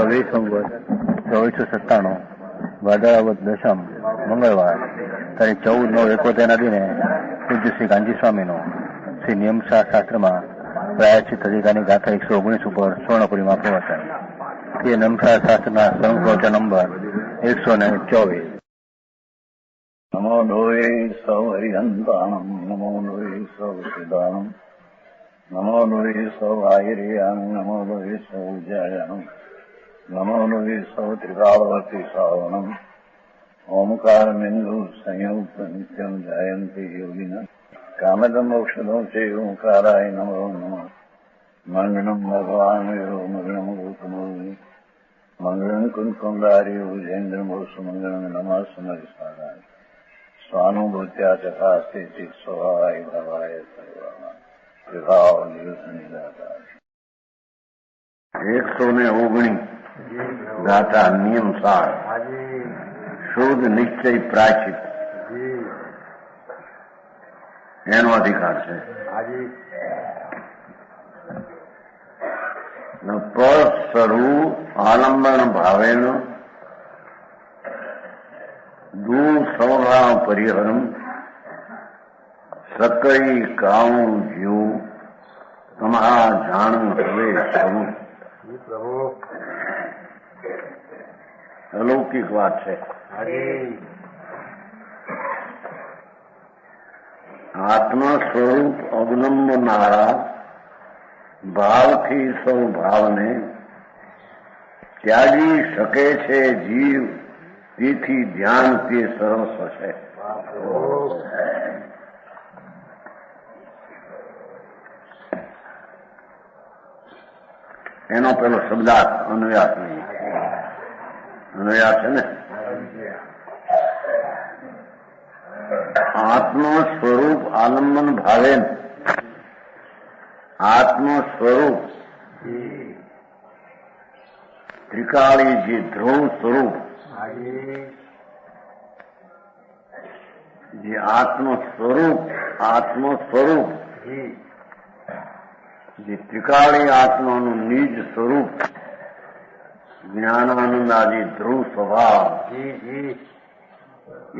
અવી સંવત 2497 ભાદરવદ દશમ મંગળવાર તારીખ 14/9/71 દિને પૂજ્ય શ્રી ગાંધી સ્વામીનો શ્રી નિયમશાસ્ત્ર શાસ્ત્રમાં પ્રાયશ્ચિત અધિકારની ગાથા 119 ઉપર સ્વર્ણપુરીમાં પ્રવચન. તે નિયમશાસ્ત્ર શાસ્ત્રના સંપ્રવચન નંબર 124. નમો લોહે સૌ હરિહંતાણમ નમો લોહે સૌ સિદ્ધાણમ નમો લોહે સૌ આયર્યામ નમો લોહે સૌ જયાનમ નમો લોહે સૌ ત્રિકાળવતી શ્રાવણમ ઓમકાર બિંદુ સંયુક્ત નિત્યમ જયંતિ યોગિન કામદમ ઔષધો છે ઓંકારાય નમો નમઃ. મંગળમ ભગવાન મંગળમ ગૌતમોની મંગળમ કુંકુંદારી વિજેન્દ્રમો સુમંગળમ નમઃ સમરિસારાય સ્વાનુભૂત્યા ચકાસ્તે સ્વભાવાય ભવાય સર્વમાં વિભાવ નિદાતા. 119 ગાથા નિયમસાર શુદ્ધ નિશ્ચય પ્રાચિત એનો અધિકાર છે. પર સ્વરૂપ આલંબન ભાવેન દૂર સૌરામ પરિહરમ સકઈ કાઉં જીવ તમારા જાણ હવે સ્વરૂપ. અલૌકિક વાત છે. આત્મા સ્વરૂપ અવલંબનારા ભાવથી સૌ ભાવને ત્યાગી શકે છે જીવ, તેથી ધ્યાન તે સરસ છે. એનો પેલો શબ્દાર્થ અન્વયાસ નહીં, અન્વયાસ છે ને. આત્મ સ્વરૂપ આલંબન ભાવે, આત્મ સ્વરૂપ ત્રિકાળી જે ધ્રુવ સ્વરૂપ, જે આત્મ સ્વરૂપ જે ત્રિકાળી આત્માનું નિજ સ્વરૂપ જ્ઞાનાનંદ આદિ ધ્રુવ સ્વભાવ,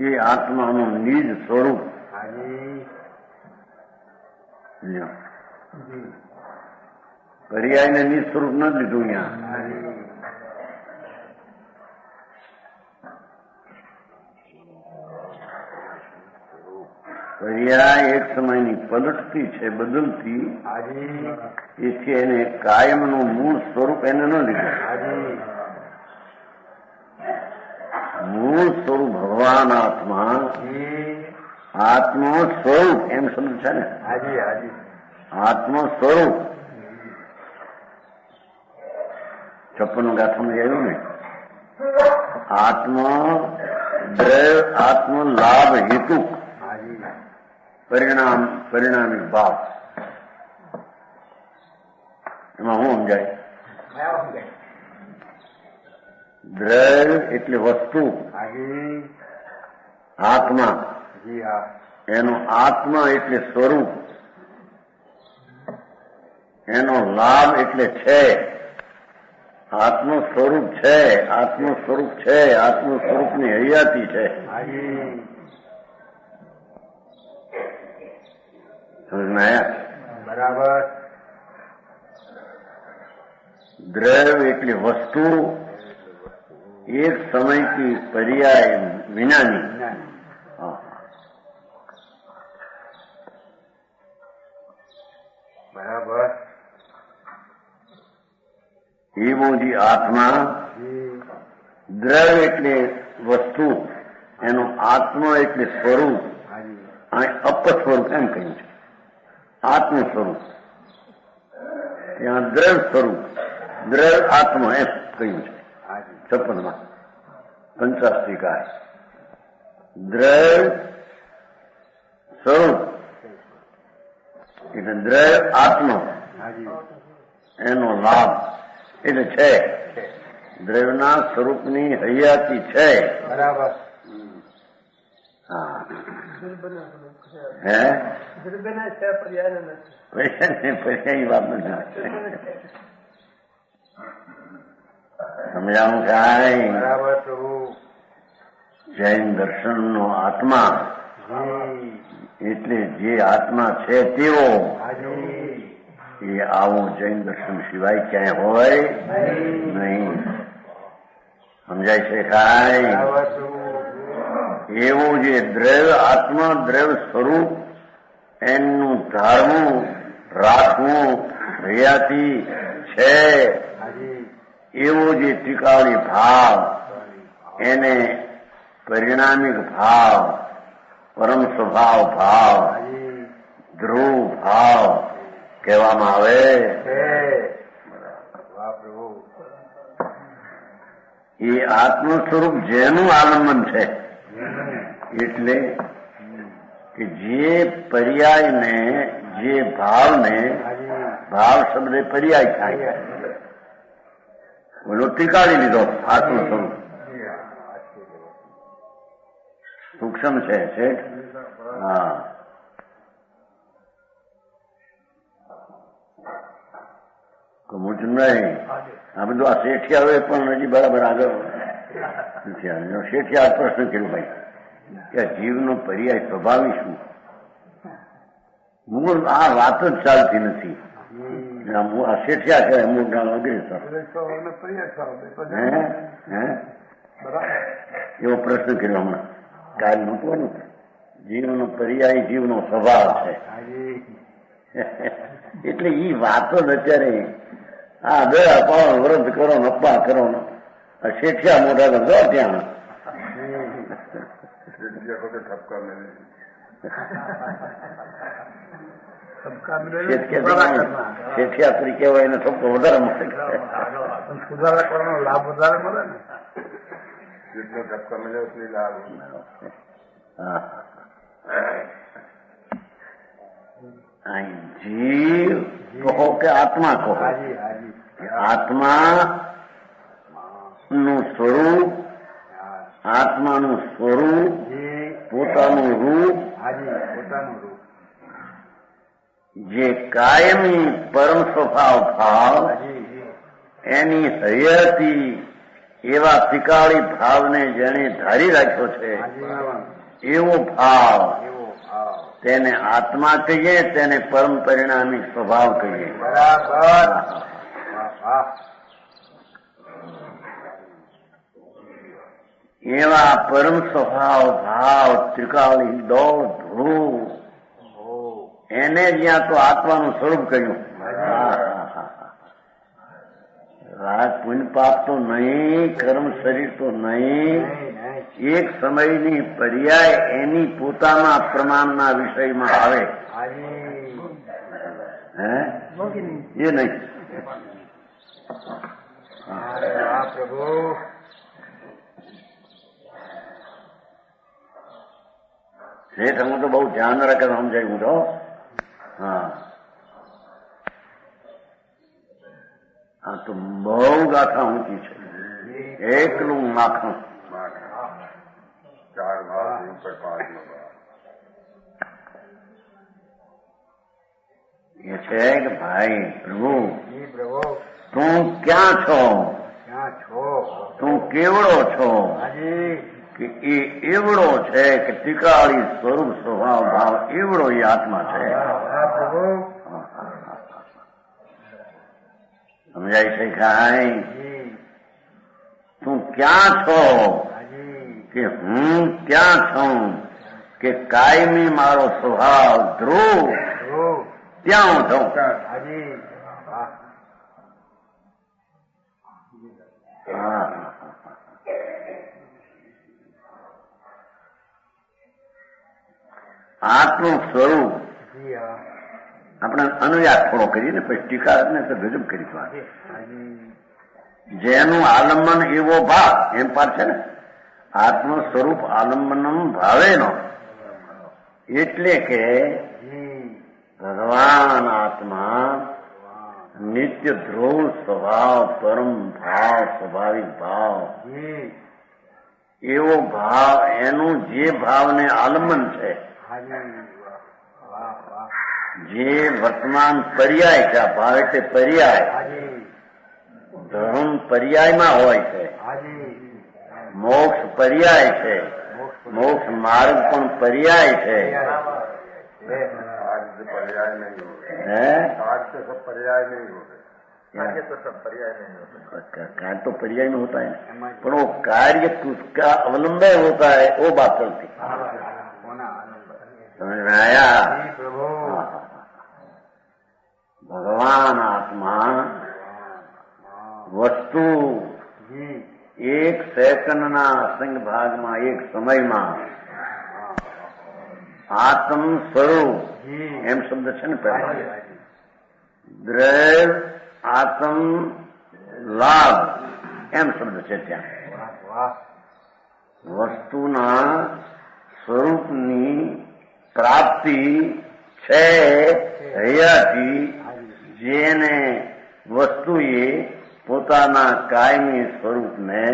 એ આત્માનું નિજ સ્વરૂપ પર્યાયને નિજ સ્વરૂપ ન લીધું. અહીંયા પર્યાય એક સમયની પલટતી છે, બદલતી, એથી એને કાયમનું મૂળ સ્વરૂપ એને ન લીધું. મૂળ સ્વરૂપ ભગવાન આત્મા, આત્મ સ્વરૂપ એમ શબ્દ છે ને. આત્મ સ્વરૂપ 56 ગાથામાં આવ્યું ને. આત્મ લાભ હેતુ પરિણામી ભાવ. એમાં શું સમજાય? દ્રવ્ય એટલે વસ્તુ, આત્મા એનો આત્મા એટલે સ્વરૂપ, એનો લાભ એટલે છે. આત્મ સ્વરૂપ છે, આત્મ સ્વરૂપ છે, આત્મ સ્વરૂપની હયાતી છે. બરાબર. દ્રવ્ય એટલે વસ્તુ, એક સમયથી પર્યાય વિનાની. બરાબર. એવો જે આત્મા, દ્રવ્ય એટલે વસ્તુ, એનો આત્મા એટલે સ્વરૂપ, અપ સ્વરૂપ એમ કહ્યું છે. આત્મ સ્વરૂપ, ત્યાં દ્રવ્ય સ્વરૂપ, દ્રવ્ય આત્મા એમ કહ્યું છે 56 પંચાસ્ત્રિકાય. દ્રવ્ય સ્વરૂપ એટલે દ્રવ્ય આત્મા, એનો લાભ એટલે છે. દ્રવ્યના સ્વરૂપની હયાતી છે. બરાબર. હા. હે પર્યાય વાત નથી. સમજાણું કાંઈ? બરાબર પ્રભુ. જૈન દર્શનનો આત્મા એટલે જે આત્મા છે તેવો, એ આવું જૈન દર્શન સિવાય ક્યાંય હોય નહીં. સમજાય છે કાંઈ? એવું જે દ્રવ્ય આત્મા દ્રવ્ય સ્વરૂપ એનું ધારવું રાખવું હયાતી છે, એવો જે ત્રિકાળી ભાવ એને પરિણામિક ભાવ, પરમ સ્વભાવ ભાવ, ધ્રુવ ભાવ કહેવામાં આવે. એ આત્મ સ્વરૂપ જેનું આલંબન છે, એટલે કે જે પર્યાયને, જે ભાવને, ભાવ શબ્દે પર્યાય થાય, બોલો ત્રિકાળી લીધો આત્મ સ્વરૂપ. સૂક્ષ્મ છે શેઠ. હા, નહીં આ બધું આ શેઠિયાઓએ પણ હજી બરાબર આગળ નથી આવ્યું. શેઠિયા પ્રશ્ન કર્યો ભાઈ કે જીવનો પર્યાય સ્વભાવી શું? મૂળ આ વાત જ ચાલતી નથી. આ શેઠિયા કહે મૂળ ગાળ અગ્રેસર. એવો પ્રશ્ન કર્યો હમણાં કાલ નહોતું. જીવનો પર્યાય જીવનો સ્વભાવ છે. એટલે ઈ વાતો જ અત્યારે આ દયા પાવન વ્રત કરો ને અપ્પા કરો ને શેઠિયા મોટા તો જો ત્યાં શેઠિયા તરીકે હોય એને ઠપકો વધારે મળે. સુધારા કરવાનો લાભ વધારે મળે ને. જેટલો ધક્કા મળ્યો એટલી લાભ. જીવ કહો કે આત્મા કહો, આત્મા નું સ્વરૂપ, આત્માનું સ્વરૂપ, પોતાનું રૂપ, જે કાયમી પરમ સ્વભાવ ભાવ, એની હયાતી એવા ત્રિકાળી ભાવને જેને ધારી રાખ્યો છે, એવો ભાવ તેને આત્મા કહીએ, તેને પરમ પરિણામી સ્વભાવ કહીએ. બરાબર. એવા પરમ સ્વભાવ ભાવ ત્રિકાળી દોડ ધ્રુવ, એને જ્યાં તો આત્માનું સ્વરૂપ કહ્યું. રાગ પુણ્ય પાપ તો નહીં, કર્મ શરીર તો નહીં, એક સમયની પર્યાય એની પોતાના પ્રમાણના વિષયમાં આવે. હે એ નહીં. પ્રભુ શેઠ હું તો બહુ ધ્યાન રાખે સમજાયું તો. હા, આ તો બહુ ગાથા ઊંચી છે. એકલું માખણ 4 ભાવ ઉપર 5 નો ભાવ. એ છે કે ભાઈ પ્રભુ તું ક્યાં છો? તું કેવડો છો? કે એ એવડો છે કે ત્રિકાળી સ્વરૂપ સ્વભાવ ભાવ એવડો એ આત્મા છે. સમજાય છે કાંઈ? તું ક્યાં છો? કે હું ક્યાં છું? કે કાયમી મારો સ્વભાવ ધ્રુવ ત્યાં હું છું. આત્મનું સ્વરૂપ આપણે અનુયાદ થોડો કરીએ ને પછી ટીકા ને તો ગજબ કરી. જેનું આલંબન એવો ભાવ એમ પાર છે ને, આત્મ સ્વરૂપ આલંબનમ ભાવેનો, એટલે કે ભગવાન આત્મા નિત્ય ધ્રુવ સ્વભાવ પરમ ભાવ સ્વાભાવિક ભાવ, એવો ભાવ એનું જે ભાવને આલંબન છે, જે વર્તમાન પર્યાય છે, ભાવ એટલે પર્યાય, ધર્મ પર્યાયમાં હોય છે, હાજી મોક્ષ પર્યાય છે, મોક્ષ માર્ગ પણ પર્યાય છે. आज से पर्याय नहीं होगा, હે आज से सब पर्याय नहीं होगा, आगे तो सब पर्याय नहीं होता। कार्य तो पर्याय में होता है, पर वो कार्य किसका अवलंबन होता है वो बात चलती. होना आनंद समझ में आया? जी प्रभु भगवान आत्मा वस्तु जी એક સેકન્ડના અસંગ ભાગમાં એક સમયમાં આત્મ સ્વરૂપ जी એમ શબ્દ છે ને પહેલા. हाजी हाजी દ્રવ આત્મ લાભ એમ શબ્દ છે ત્યાં. वाह વસ્તુના સ્વરૂપની પ્રાપ્તિ છે હૈયાથી જેને વસ્તુએ પોતાના કાયમી સ્વરૂપને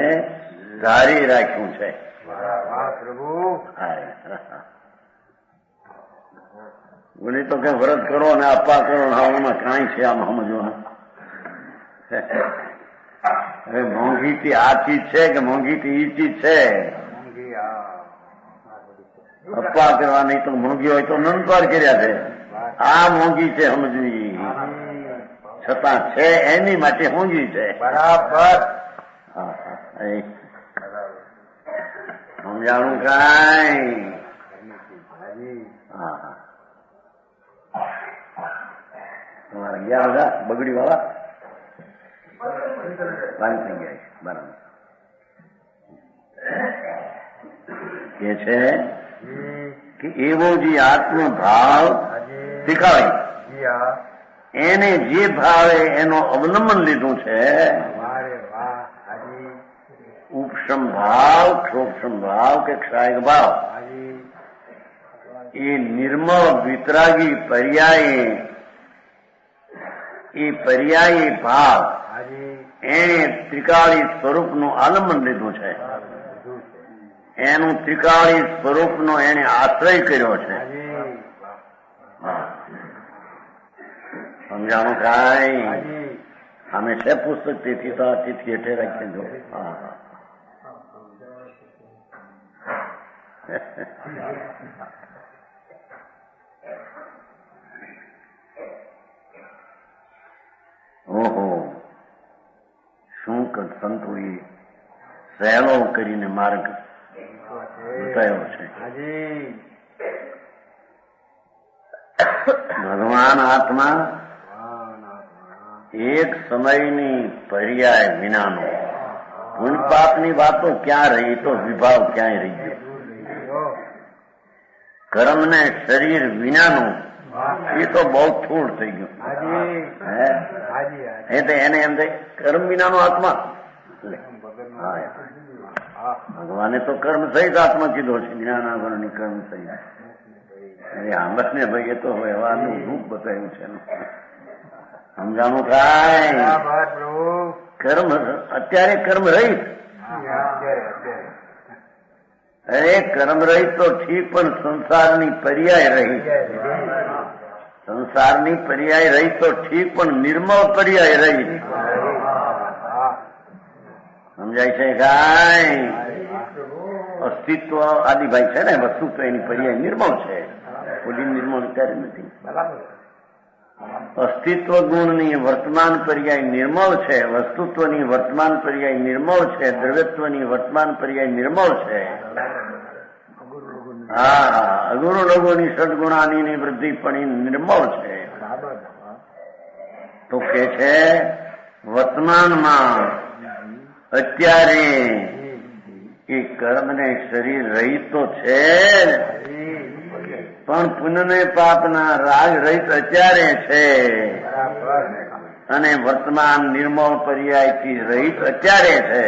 ધારી રાખ્યું છે. वाह प्रभु બોલી તો કે વ્રત કરો ને આપા કરો ને આવામાં કાંઈ છે આમ સમજવાનું. હવે મોંઘીથી આ ચીજ છે કે મોંઘીથી ઈ ચીજ છે. जी हाँ અપા કરવા નહીં તો મોંઘી હોય તો નંદવાર કર્યા છે. આ મોંઘી છે સમજવી, છતાં છે એની માટે મોંઘી છે. बराबर સમજાણું કાંઈ? हाजी હા તમારા ગયા બધા બગડી વાળા બંધ થઈ ગયા છે. બરાબર કે છે जी કે એવો જે આત્મભાવ हाजी શીખાય जी हाँ એને જે ભાવે એનો અવલંબન લીધું છે. वारे वाह हाजी ઉપશમ ભાવ, ક્ષોક્ષમ ભાવ કે ક્ષાયક ભાવ हाजी એ નિર્મળ વિતરાગી પર્યાયી ભાવ हाजी એને ત્રિકાળી સ્વરૂપનું આલંબન લીધું છે. એનું ત્રિકાળી સ્વરૂપનો એને આશ્રય કર્યો છે. हाजी સમજાણું કાંઈ? हाजी અમે છે પુસ્તક તેથી તો આ તિથિ હેઠે રાખી દો. ઓહો શું સંતોએ સહેલો કરીને માર્ગ બતાવ્યો છે. हाजी ભગવાન આત્મા वाह એક સમયની પર્યાય વિનાનો. પુણ્ય પાપની વાતો ક્યાં રહી તો વિભાવ ક્યાંય રહી ગયો. કર્મ ને શરીર વિનાનું એ તો બહુ થોડ થઈ ગયું. हाजी હે हाजी हाजी એ તો એને એમ થાય કર્મ વિનાનો આત્મા. લે. હા हाँ ભગવાને તો કર્મ સહિત આત્મા કીધો છે. જ્ઞાનાવરણની કર્મ સહિત. અરે આંબત ને ભાઈ એ તો વ્યવહારનું રૂપ બતાવ્યું છે. સમજાણું કાંઈ? बराबर प्रभु કર્મ અત્યારે કર્મ રહિત. અત્યારે અત્યારે અરે કર્મ રહિત તો ઠીક પણ સંસારની પર્યાય રહી. સંસારની પર્યાય રહી તો ઠીક પણ નિર્મળ પર્યાય રહી. સમજાય છે કાંઈ? અસ્તિત્વ આદિભાઈ છે ને વસ્તુ તો એની પર્યાય નિર્મળ છે. ખોટી નિર્મળ અત્યારે નથી. અસ્તિત્વ ગુણની વર્તમાન પર્યાય નિર્મળ છે. વસ્તુત્વની વર્તમાન પર્યાય નિર્મળ છે. દ્રવ્યત્વની વર્તમાન પર્યાય નિર્મળ છે. હા અગુરુ લઘુની સદગુણાની વૃદ્ધિ પણ એ નિર્મળ છે. તો કે છે વર્તમાનમાં અત્યારે એ કર્મને શરીર રહિત તો છે પણ પુણ્ય ને પાપના રાગ રહિત અત્યારે છે. અને વર્તમાન નિર્મળ પર્યાયથી રહિત અત્યારે છે.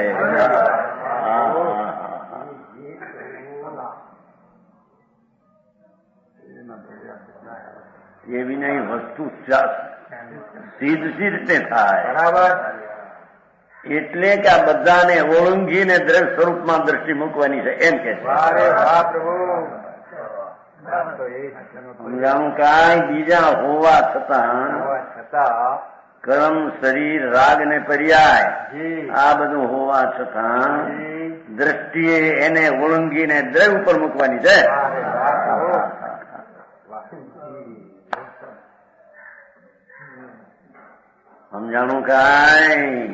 એ વિના વસ્તુ સિદ્ધ રીતે થાય. બરાબર એટલે કે આ બધાને ઓળંગીને દરેક સ્વરૂપમાં દ્રષ્ટિ મૂકવાની છે એમ કે છે. વારે વાહ પ્રભુ સમજાણું કાંઈ? બીજા હોવા છતાં છતાં કર્મ, શરીર, રાગ ને પર્યાય આ બધું હોવા છતાં દ્રષ્ટિએ એને ઓળંગીને દ્રવ્ય ઉપર મૂકવાની છે. સમજાણું કાંઈ?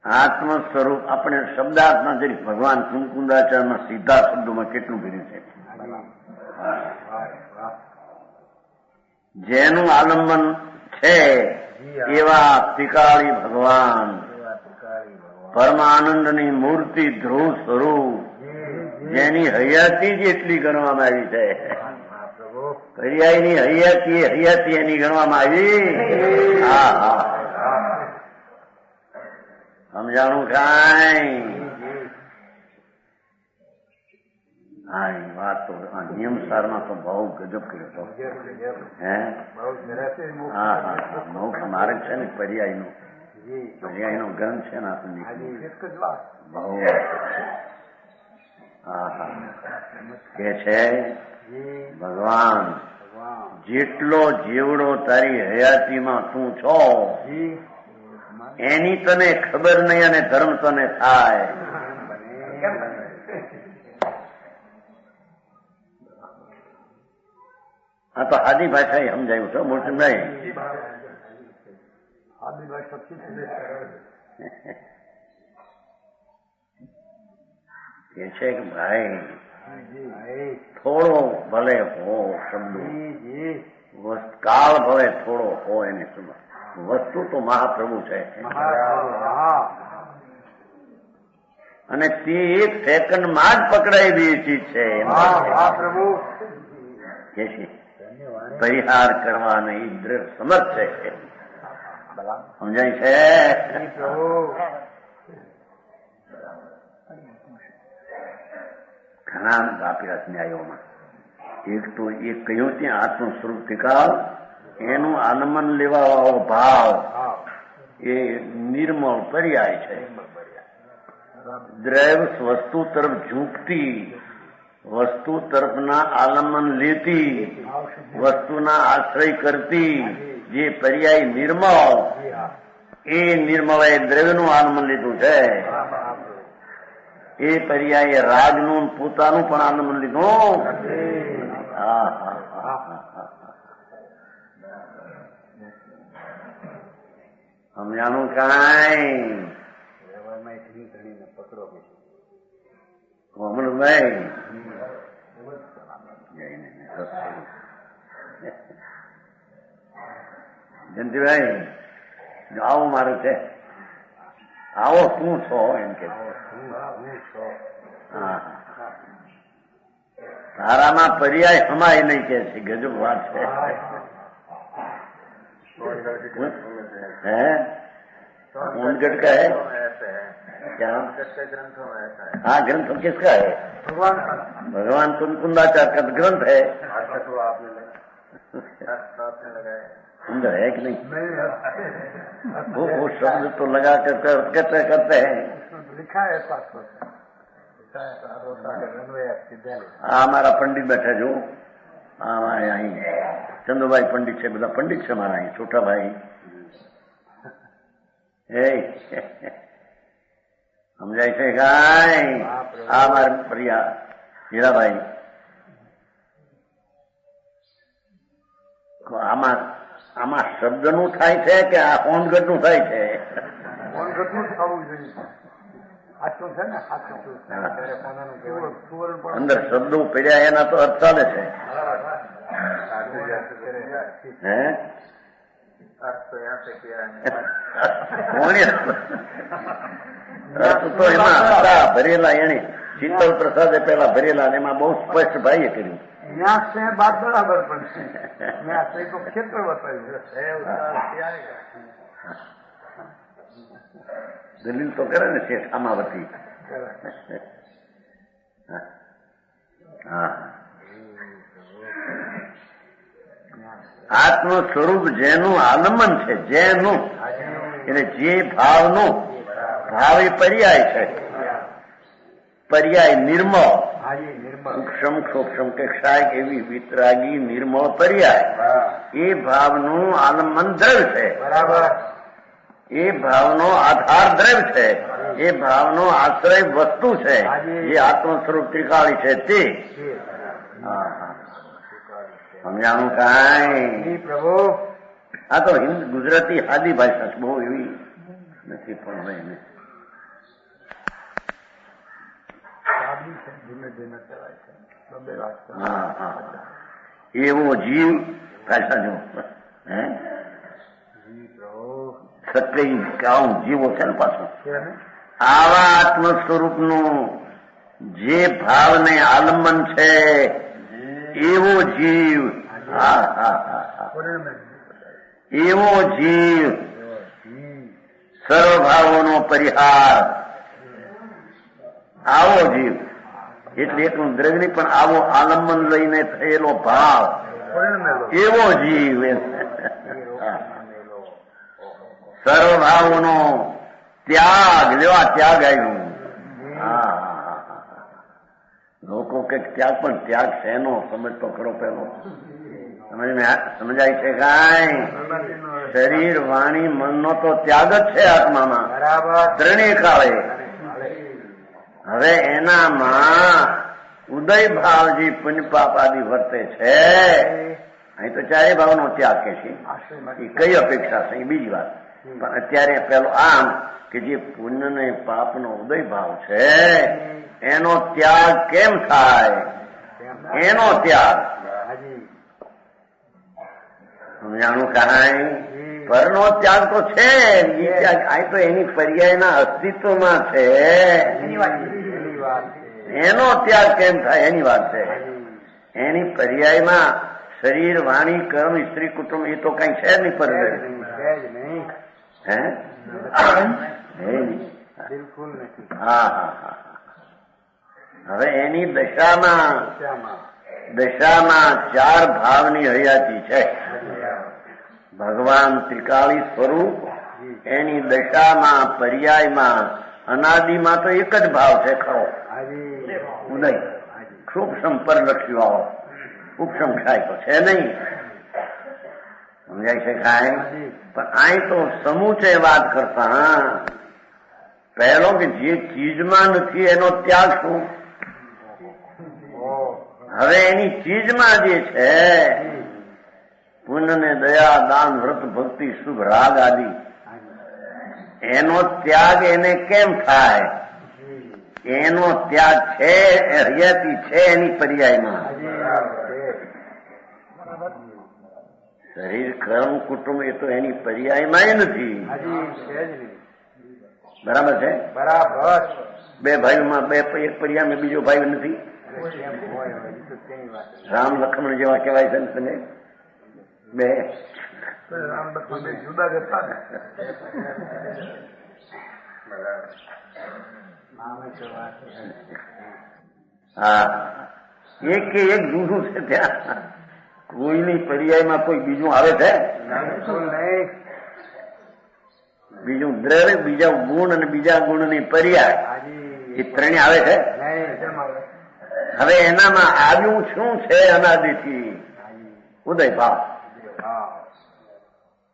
આત્મ સ્વરૂપ આપણે શબ્દાર્થમાં જરી ભગવાન કુમકુંદાચાર્યમાં સીધા શબ્દોમાં કેટલું કર્યું છે. જેનું આલંબન છે એવા ત્રિકાળી ભગવાન, પરમાનંદની મૂર્તિ, ધ્રુવ સ્વરૂપ, જેની હયાતી જ એટલી ગણવામાં આવી છે. પર્યાયની હયાતી એની ગણવામાં આવી. હા હા, સમજાણું કાંઈ? હા, એ વાત તો નિયમ સારમાં તો બહુ ગજબ કર્યો હતો. હે, હા હા, મોક્ષ માર્ગ છે ને પર્યાયનો ગ્રંથ છે ને આપણને બહુ. હા હા, કે છે ભગવાન જેટલો જેવડો તારી હયાતીમાં તું છો એની તને ખબર નહીં અને ધર્મ તને થાય. આ તો આદિ ભાષા સમજાયું છો મોટભાઈ. કે છે કે ભાઈ થોડો ભલે હો શબ્દો, કાળ ભલે થોડો હો એને સમજ. વસ્તુ તો મહાપ્રભુ છે અને તે એક સેકન્ડમાં જ પકડાયેલી ચીજ છે. કે છે પરિહાર કરવા નહીં દ્રઢ સમર્થ છે. સમજાય છે? ઘણા બાપીરાસ ન્યાયોમાં એક તો એ કહ્યું ત્યાં આત્મ સ્વરૂપ ત્રિકાળ, એનું આલંબન લેવા વાળો ભાવ એ નિર્મળ પર્યાય છે. દ્રવ્ય વસ્તુ તરફ ઝૂકતી, વસ્તુ તરફના આલંબન લેતી, વસ્તુના આશ્રય કરતી જે પર્યાય નિર્મળ, એ નિર્મળે દ્રવ્યનું આલંબન લીધું છે. એ પર્યાયે રાજનું પોતાનું પણ આલંબન લીધું. હા હા હા, સમજાણું કાંઈ? કોમલભાઈ જયંતિભાઈ આવો મારે છે, આવો શું છો એમ કે. હા, તારામાં પર્યાય સમાય નહીં કે છે. ગજબ વાત છે. है उनगढ़ का है क्या? हाँ, ग्रंथ किसका है? भगवान कुंदाचार्य का ग्रंथ है. सुंदर है कि नहीं? वो शब्द तो लगा कर करते हैं. हमारा पंडित बैठा जो हमारे અહીં ચંદુભાઈ પંડિત છે, બધા પંડિત છે મારા અહીં. છોટા ભાઈ સમજાય છે કાંઈ? આ મારા પ્રિયા હીરાભાઈ, આમાં શબ્દનું થાય છે કે આ ઓનગઢનું થાય છે? ઓનગઢનું થવું જોઈએ. અંદર શબ્દો પડ્યા એના તો અર્થ ચાલે છે. હે તો એમાં હતા ભરેલા. એને શીતલ પ્રસાદે પેલા ભરેલા એમાં બહુ સ્પષ્ટ ભાઈએ કર્યું. બાદ બરાબર પણ છે. ક્ષેત્ર બતાવ્યું. દલીલ તો કરે ને શેઠ આમાવતી. હા, આત્મ સ્વરૂપ જેનું આલંબન છે, જેનું એટલે જે ભાવનું ભાવ એ પર્યાય છે. પર્યાય નિર્મળ, હાજી નિર્મળ, સૂક્ષ્મ ક્ષોક્ષમ કે ક્ષાય એવી વિતરાગી નિર્મળ પર્યાય એ ભાવનું આલંબન દ્રવ્ય છે, બરાબર, એ ભાવનો આધાર દ્રવ્ય છે, એ ભાવનો આશ્રય વસ્તુ છે, જે આત્મ સ્વરૂપ ત્રિકાળી છે તે. સમજાણું કાંઈ? પ્રભુ આ તો ગુજરાતી સાદી ભાષા છે, બહુ એવી નથી પણ હવે એને ધીમે ધીમે ચલાય છે. બબે વાત છે. હા હા એવો જીવ ભાષા જો હે સકઈ કાઉ જીવો છે ને પાછો આવા આત્મ સ્વરૂપનું જે ભાવને આલંબન છે એવો જીવ, હા હા હા, એવો જીવ સર્વભાવોનો પરિહાર, આવો જીવ એટલે એટલું દ્રવ્ય પણ આવો આલંબન લઈને થયેલો ભાવ એવો જીવ સર્વભાવોનો ત્યાગ લેવા ત્યાગ આવ્યું. લોકો કે ત્યાગ પણ ત્યાગ શેનો સમજતો ખરો પેલો સમજાય છે કાંઈ? શરીર વાણી મનનો તો ત્યાગ જ છે આત્મામાં, ત્રણેય કાળે. હવે એનામાં ઉદય ભાવ જે પુણ્ય પાપ આદિ વર્તે છે, અહીં તો ચારે ભાવનો ત્યાગ કે છે, એ કઈ અપેક્ષા છે એ બીજી વાત. પણ અત્યારે પેલો આમ કે જે પુણ્ય ને પાપનો ઉદય ભાવ છે એનો ત્યાગ કેમ થાય? એનો ત્યાગ સમજાણું કાંઈ? પરનો ત્યાગ તો છે, એ ત્યાગ આ તો એની પર્યાયના અસ્તિત્વમાં છે, એનો ત્યાગ કેમ થાય એની વાત છે. એની પર્યાયમાં શરીર વાણી કર્મ સ્ત્રી કુટુંબ એ તો કઈ છે જ નહીં પર્યાય, હે બિલકુલ નથી. હા હા હા. હવે એની દશામાં ચાર ભાવની હયાતી છે. ભગવાન ત્રિકાળી સ્વરૂપ એની દશામાં પર્યાયમાં અનાદિમાં તો એક જ ભાવ છે ખરો, ઉદય. સૂક્ષ્મ પરલક્ષ્યો આવો, ઉપસમ ક્ષાય તો છે નહીં. સમજાય છે કાંઈ? પણ અહીં તો સમૂચે વાત કરતા પહેલો કે જે ચીજમાં નથી એનો ત્યાગ શું? હવે એની ચીજમાં જે છે પુણ્ય ને દયા દાન વ્રત ભક્તિ શુભ રાગ આદિ, એનો ત્યાગ એને કેમ થાય? એનો ત્યાગ છે, હયાતી છે એની પર્યાયમાં. શરીર કર્મ કુટુંબ એ તો એની પર્યાયમાં નથી. બરાબર છે? બરાબર. બે ભાઈઓમાં એક પર્યાયમાં બીજો ભાઈ નથી. રામ લક્ષ્મણ જેવા કહેવાય છે ને તમે બે. રામ લક્ષ્મણ જુદા જતા ને. હા, એક કે એક જુદું છે ત્યાં. કોઈની પર્યાયમાં કોઈ બીજું આવે છે? બીજું દ્રવ્ય, બીજા ગુણ અને બીજા ગુણની પર્યાય, એ ત્રણે આવે છે. હવે એનામાં આવ્યું શું છે? અનાદિથી ઉદય ભાવ,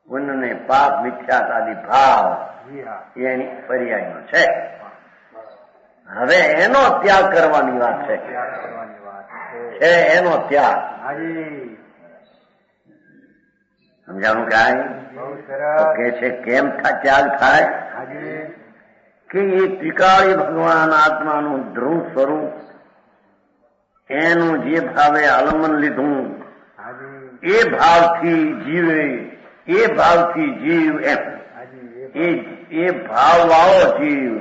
પુણ્ય ને પાપ મિથ્યાત આદિ ભાવ એની પર્યાયમાં છે. હવે એનો ત્યાગ કરવાની વાત છે, એનો ત્યાગ. સમજાણું કાંઈ? કે છે કેમ ત્યાગ થાય? કે એ ત્રિકાળી ભગવાન આત્માનું ધ્રુવ સ્વરૂપ એનું જે ભાવે આલંબન લીધું એ ભાવથી જીવે, એ ભાવથી જીવ એમ, એ ભાવ વાળો જીવ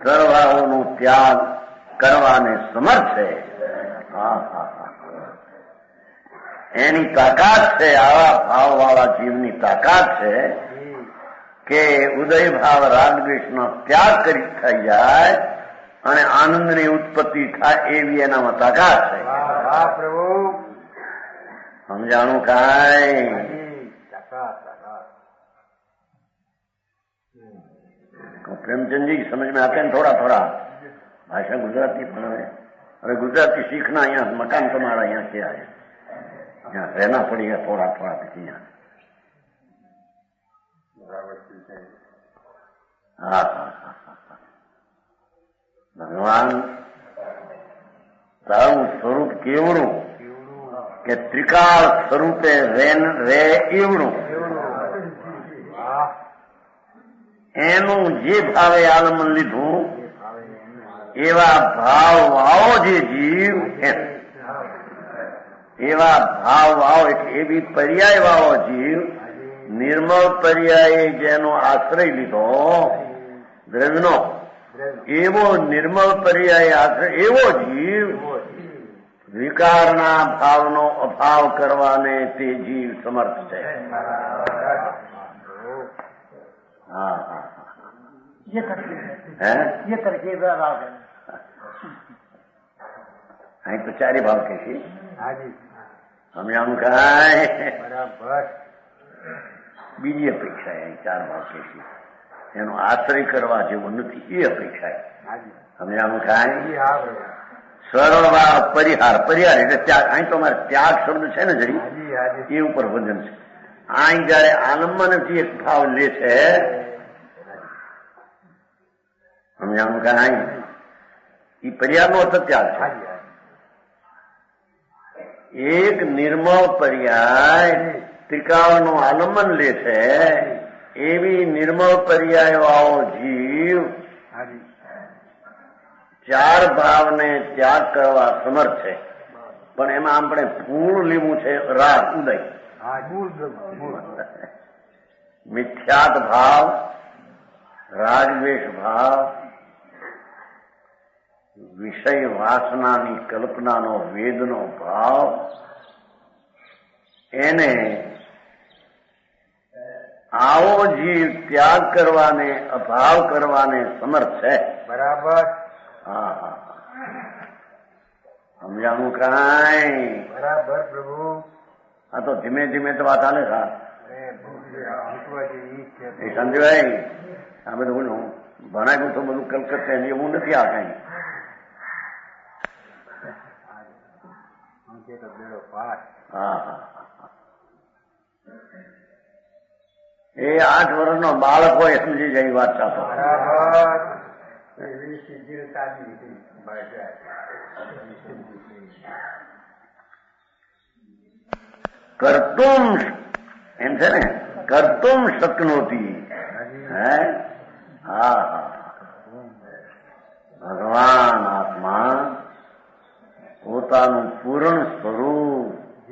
સર્વભાવોનો ત્યાગ કરવાને સમર્થ છે. એની તાકાત છે, આવા ભાવ વાળા જીવની તાકાત છે કે ઉદય ભાવ રાગદ્વેષનો ત્યાગ કરી થઈ જાય અને આનંદની ઉત્પત્તિ થાય એવી એનામાં તાકાત છે. પ્રભુ સમજાણું કાંઈ? प्रेमचंद जी की समझ में आते हैं थोड़ा थोड़ा भाषा गुजराती પણ હવે गुजराती सीखना यहाँ मकान तुम्हारा यहाँ क्या है यहाँ रहना पड़ेगा थोड़ा थोड़ा यहाँ हाँ भगवान તારું સ્વરૂપ કેવડું કે ત્રિકાળ સ્વરૂપે રે એવડું એનું જે ભાવે આલમન લીધું એવા ભાવ વાવો જે જીવ એવા ભાવ વાવો એટલે એવી પર્યાય વાવો જીવ નિર્મળ પર્યાયે જેનો આશ્રય લીધો દ્રવ્યનો એવો નિર્મળ પર્યાય આશ્રય એવો જીવ વિકારના ભાવનો અભાવ કરવાને તે જીવ સમર્થ છે हाँ हाँ ये तरकीब અહીં તો ચારે ભાવ કે છે हाँ जी અમે આમ કાંઈ बराबर બીજી અપેક્ષા અહીં ચાર ભાવ કે છે એનો આશ્રય કરવા જેવો નથી એ અપેક્ષા हाँ जी અમે આમ કાંઈ जी हाँ भैया સરળ વા પરિહાર પરિહાર એટલે ત્યાગ અહીં તો અમારે ત્યાગ શબ્દ છે ને જરી हाँ जी हाँ जी એ ઉપર વજન છે અહીં જયારે આલંબનથી એક ભાવ લે છે સમજાણું કાંઈ એ પરિહારનો અર્થ ત્યાગ हाँ છે जी એક નિર્મળ પર્યાય ત્રિકાળનું આલંબન લે છે એવી નિર્મળ પર્યાય વાળો જીવ हाँ जी ચાર ભાવને ત્યાગ કરવા સમર્થ છે પણ એમાં આપણે ફૂલ લેવું છે રાગ ઉદય हाँ मूल मूल મિથ્યાત ભાવ રાગદ્વેષ ભાવ વિષય વાસનાની કલ્પનાનો વેદનો ભાવ એને આવો જીવ ત્યાગ કરવાને અભાવ કરવાને સમર્થ છે बराबर હા હા સમજાણું કાંઈ बराबर प्रभु આ તો ધીમે ધીમે તો વાત હાલે સા એ સંજયભાઈ આ બધું ભણાવ્યું તો બધું કલકત્તા એવું નથી આ કઈ હા હા એ 8 વર્ષનો બાળક હોય સમજી જાય વાત સાચો કર્તુમ એમ છે ને કર્તુમ શક્નોતી હે હા હા ભગવાન આત્મા પોતાનું પૂર્ણ સ્વરૂપ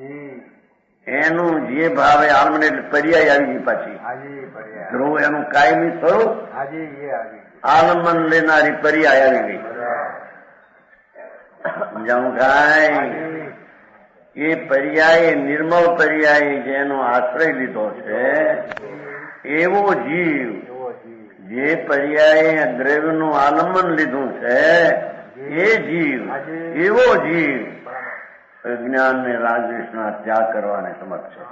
એનું જે ભાવે આલમને એટલે પર્યાય આવી ગઈ પાછી ધ્રુવ એનું કાયમી સ્વરૂપ આલમન લેનારી પર્યાય આવી ગઈ સમજાવું કાંઈ એ પર્યાય નિર્મળ પર્યાય જેનો આશ્રય લીધો છે એવો જીવ જે પર્યાય દ્રવ્યનું આલંબન લીધું છે એ જીવ એવો જીવ અજ્ઞાન ને રાગદ્વેષના ત્યાગ કરવાને સમર્થ છે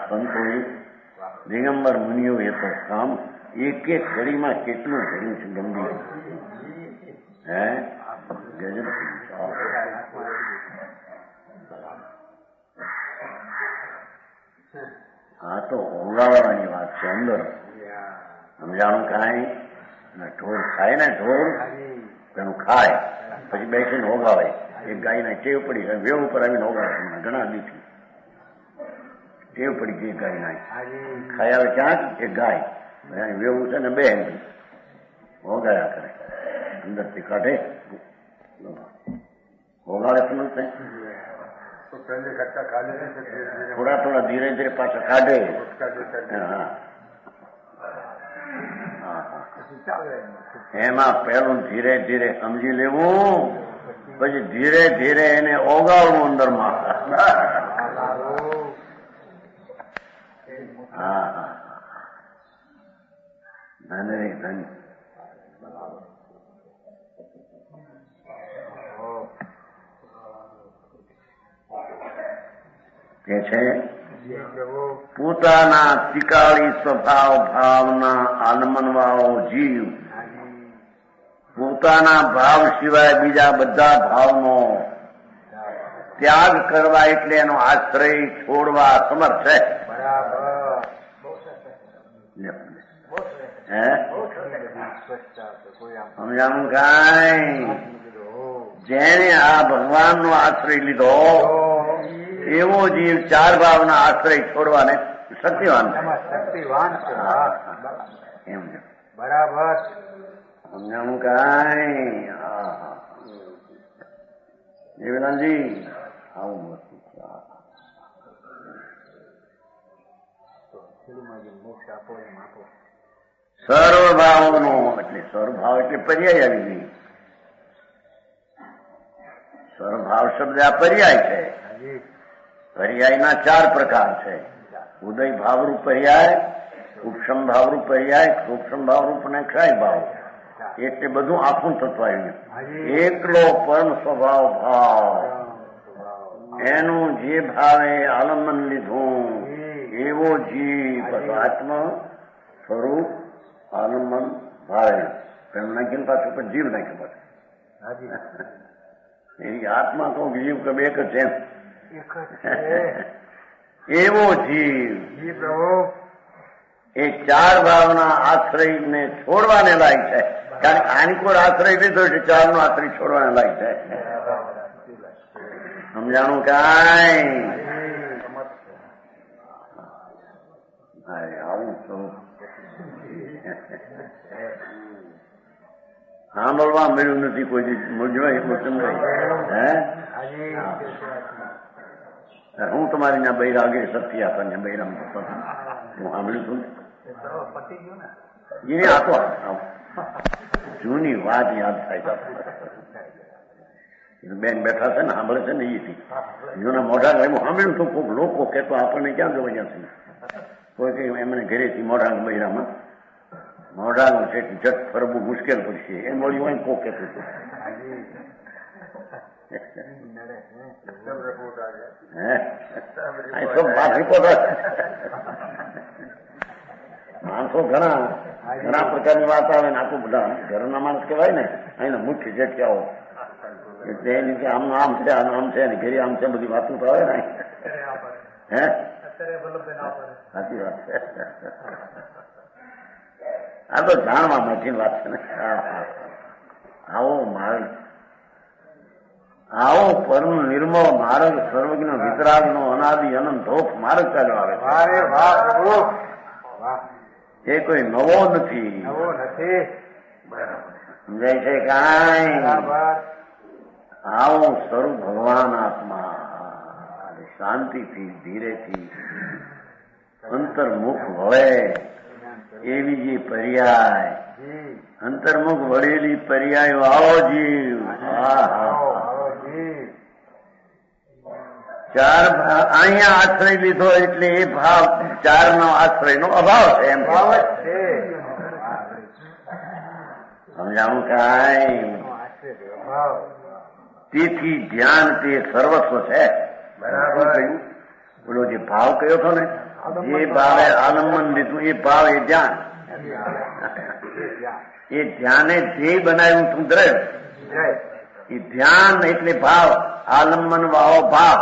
સંતોએ દિગંબર મુનિઓએ તો કામ એક એક ઘડીમાં કેટલું ઘડ્યું છે ગંભીર હે ગજબ આ તો ઓગાળવાની વાત છે અંદર સમજાણું કાંઈ ઢોર ખાય ને ઢોર એનું ખાય પછી બેસીને ઓગાવે એક ગાયને ટેવ પડી વેવ ઉપર આવીને ઓગાવે ઘણા દીથી ટેવ પડી ગઈ ગાયના ખાય આવે ક્યાંક એક ગાય વેવું છે ને બે ઓગાળ્યા કરે અંદરથી કાઢે ઓગાળે પણ થોડા થોડા ધીરે ધીરે પાછા કાઢે હા એમાં પેલું ધીરે ધીરે સમજી લેવું પછી ધીરે ધીરે એને ઓગાળવું અંદરમાં હા હા ધન્ય ધન્ય કે છે પોતાના તિકાળી સ્વભાવ ભાવના આલમનવાળો જીવ પોતાના ભાવ સિવાય બીજા બધા ભાવનો ત્યાગ કરવા એટલે એનો આશ્રય છોડવા સમર્થ છે. સમજાણું કાંઈ? જેને આ ભગવાનનો આશ્રય લીધો એવો જીવ ચાર ભાવના આશ્રય છોડવાને શક્તિવાન એમ બરાબર. સમજાણું કાંઈ? દેવલાલજી આવું વસ્તુ સર્વભાવનો એટલે સર્વભાવ એટલે પર્યાય આવી ગઈ. સર્વભાવ શબ્દ આ પર્યાય છે. પર્યાયના ચાર પ્રકાર છે. ઉદય ભાવરૂપ પર્યાય, ઉપશમ ભાવરૂપ પર્યાય, સૂક્ષ્મ ભાવરૂપ અને ક્ષય ભાવ. એટલે બધું આખું તત્વ આવ્યું. એકલો પરમ સ્વભાવ ભાવ એનું જે ભાવે આલંબન લીધું એવો જીવ આત્મા સ્વરૂપ આલંબન ભાવે એમ નાખીને પાછું પણ જીવ નાખ્યું પાછું. એની આત્મા તો જીવ કે એક જ છે એવો જીવ એ ચાર ભાવના આશ્રયને છોડવાને લાયક છે. કારણ કે આની કોઈ આશ્રય લીધો એટલે ચારનો આશ્રય છોડવાને લાયક છે. સમજાણું કાંઈ? આવું તો સાંભળવા મળ્યું નથી કોઈ મૂંઝવાય એટલું સમજાય. હું તમારી ના બૈરા આગળ સત્ય હતા બૈરા હું સાંભળ્યું છું. એ આ તો જૂની વાત યાદ થાય છે. બેન બેઠા છે ને સાંભળે છે ને એથી જૂના મોઢા હું સાંભળ્યું છું. કોઈક લોકો કહેતો આપણને ક્યાં જોવા જ્યાંથી કોઈ કઈ એમને ઘરેથી મોઢા બૈરામાં મોઢાનું છે જટ ફરવું મુશ્કેલ પડશે એમ વળી હોય કોક કહેતું હતું. માણસો ઘણા પ્રકારની વાત આવે ને આખું બધા ઘરના માણસ કહેવાય ને અહીંના મુખ્ય જગ્યાઓ એટલે એની કે આમ આમ છે આમ છે ને ઘરે આમ છે બધી વાતો તો આવે ને. હે સાચી વાત છે. આ તો જાણવા માટેની વાત છે ને. આવો પરમ નિર્મળ માર્ગ સર્વજ્ઞ વિતરાગનો અનાદિ અનંતોપ માર્ગ ચાલ્યો આવે છે. એ કોઈ નવો નથી. સમજાય છે કાંઈ? આવો સ્વરૂપ ભગવાન આત્મા શાંતિથી ધીરેથી અંતર્મુખ વળે એવી જે પર્યાય અંતર્મુખ વળેલી પર્યાયો આવો જીવ ચાર ભાવ અહીંયા આશ્રય લીધો એટલે એ ભાવ ચાર નો આશ્રય નો અભાવ છે એમ ભાવ જ છે. સમજાણું કાંઈ? તેથી ધ્યાન તે સર્વસ્વ છે. બરાબર કહ્યું. બોલો જે ભાવ કયો હતો ને જે ભાવે આલંબન લીધું એ ભાવ એ ધ્યાન. એ ધ્યાને ધ્યેય બનાવ્યું તું દ્રવ્ય. એ ધ્યાન એટલે ભાવ આલંબન વાળો ભાવ.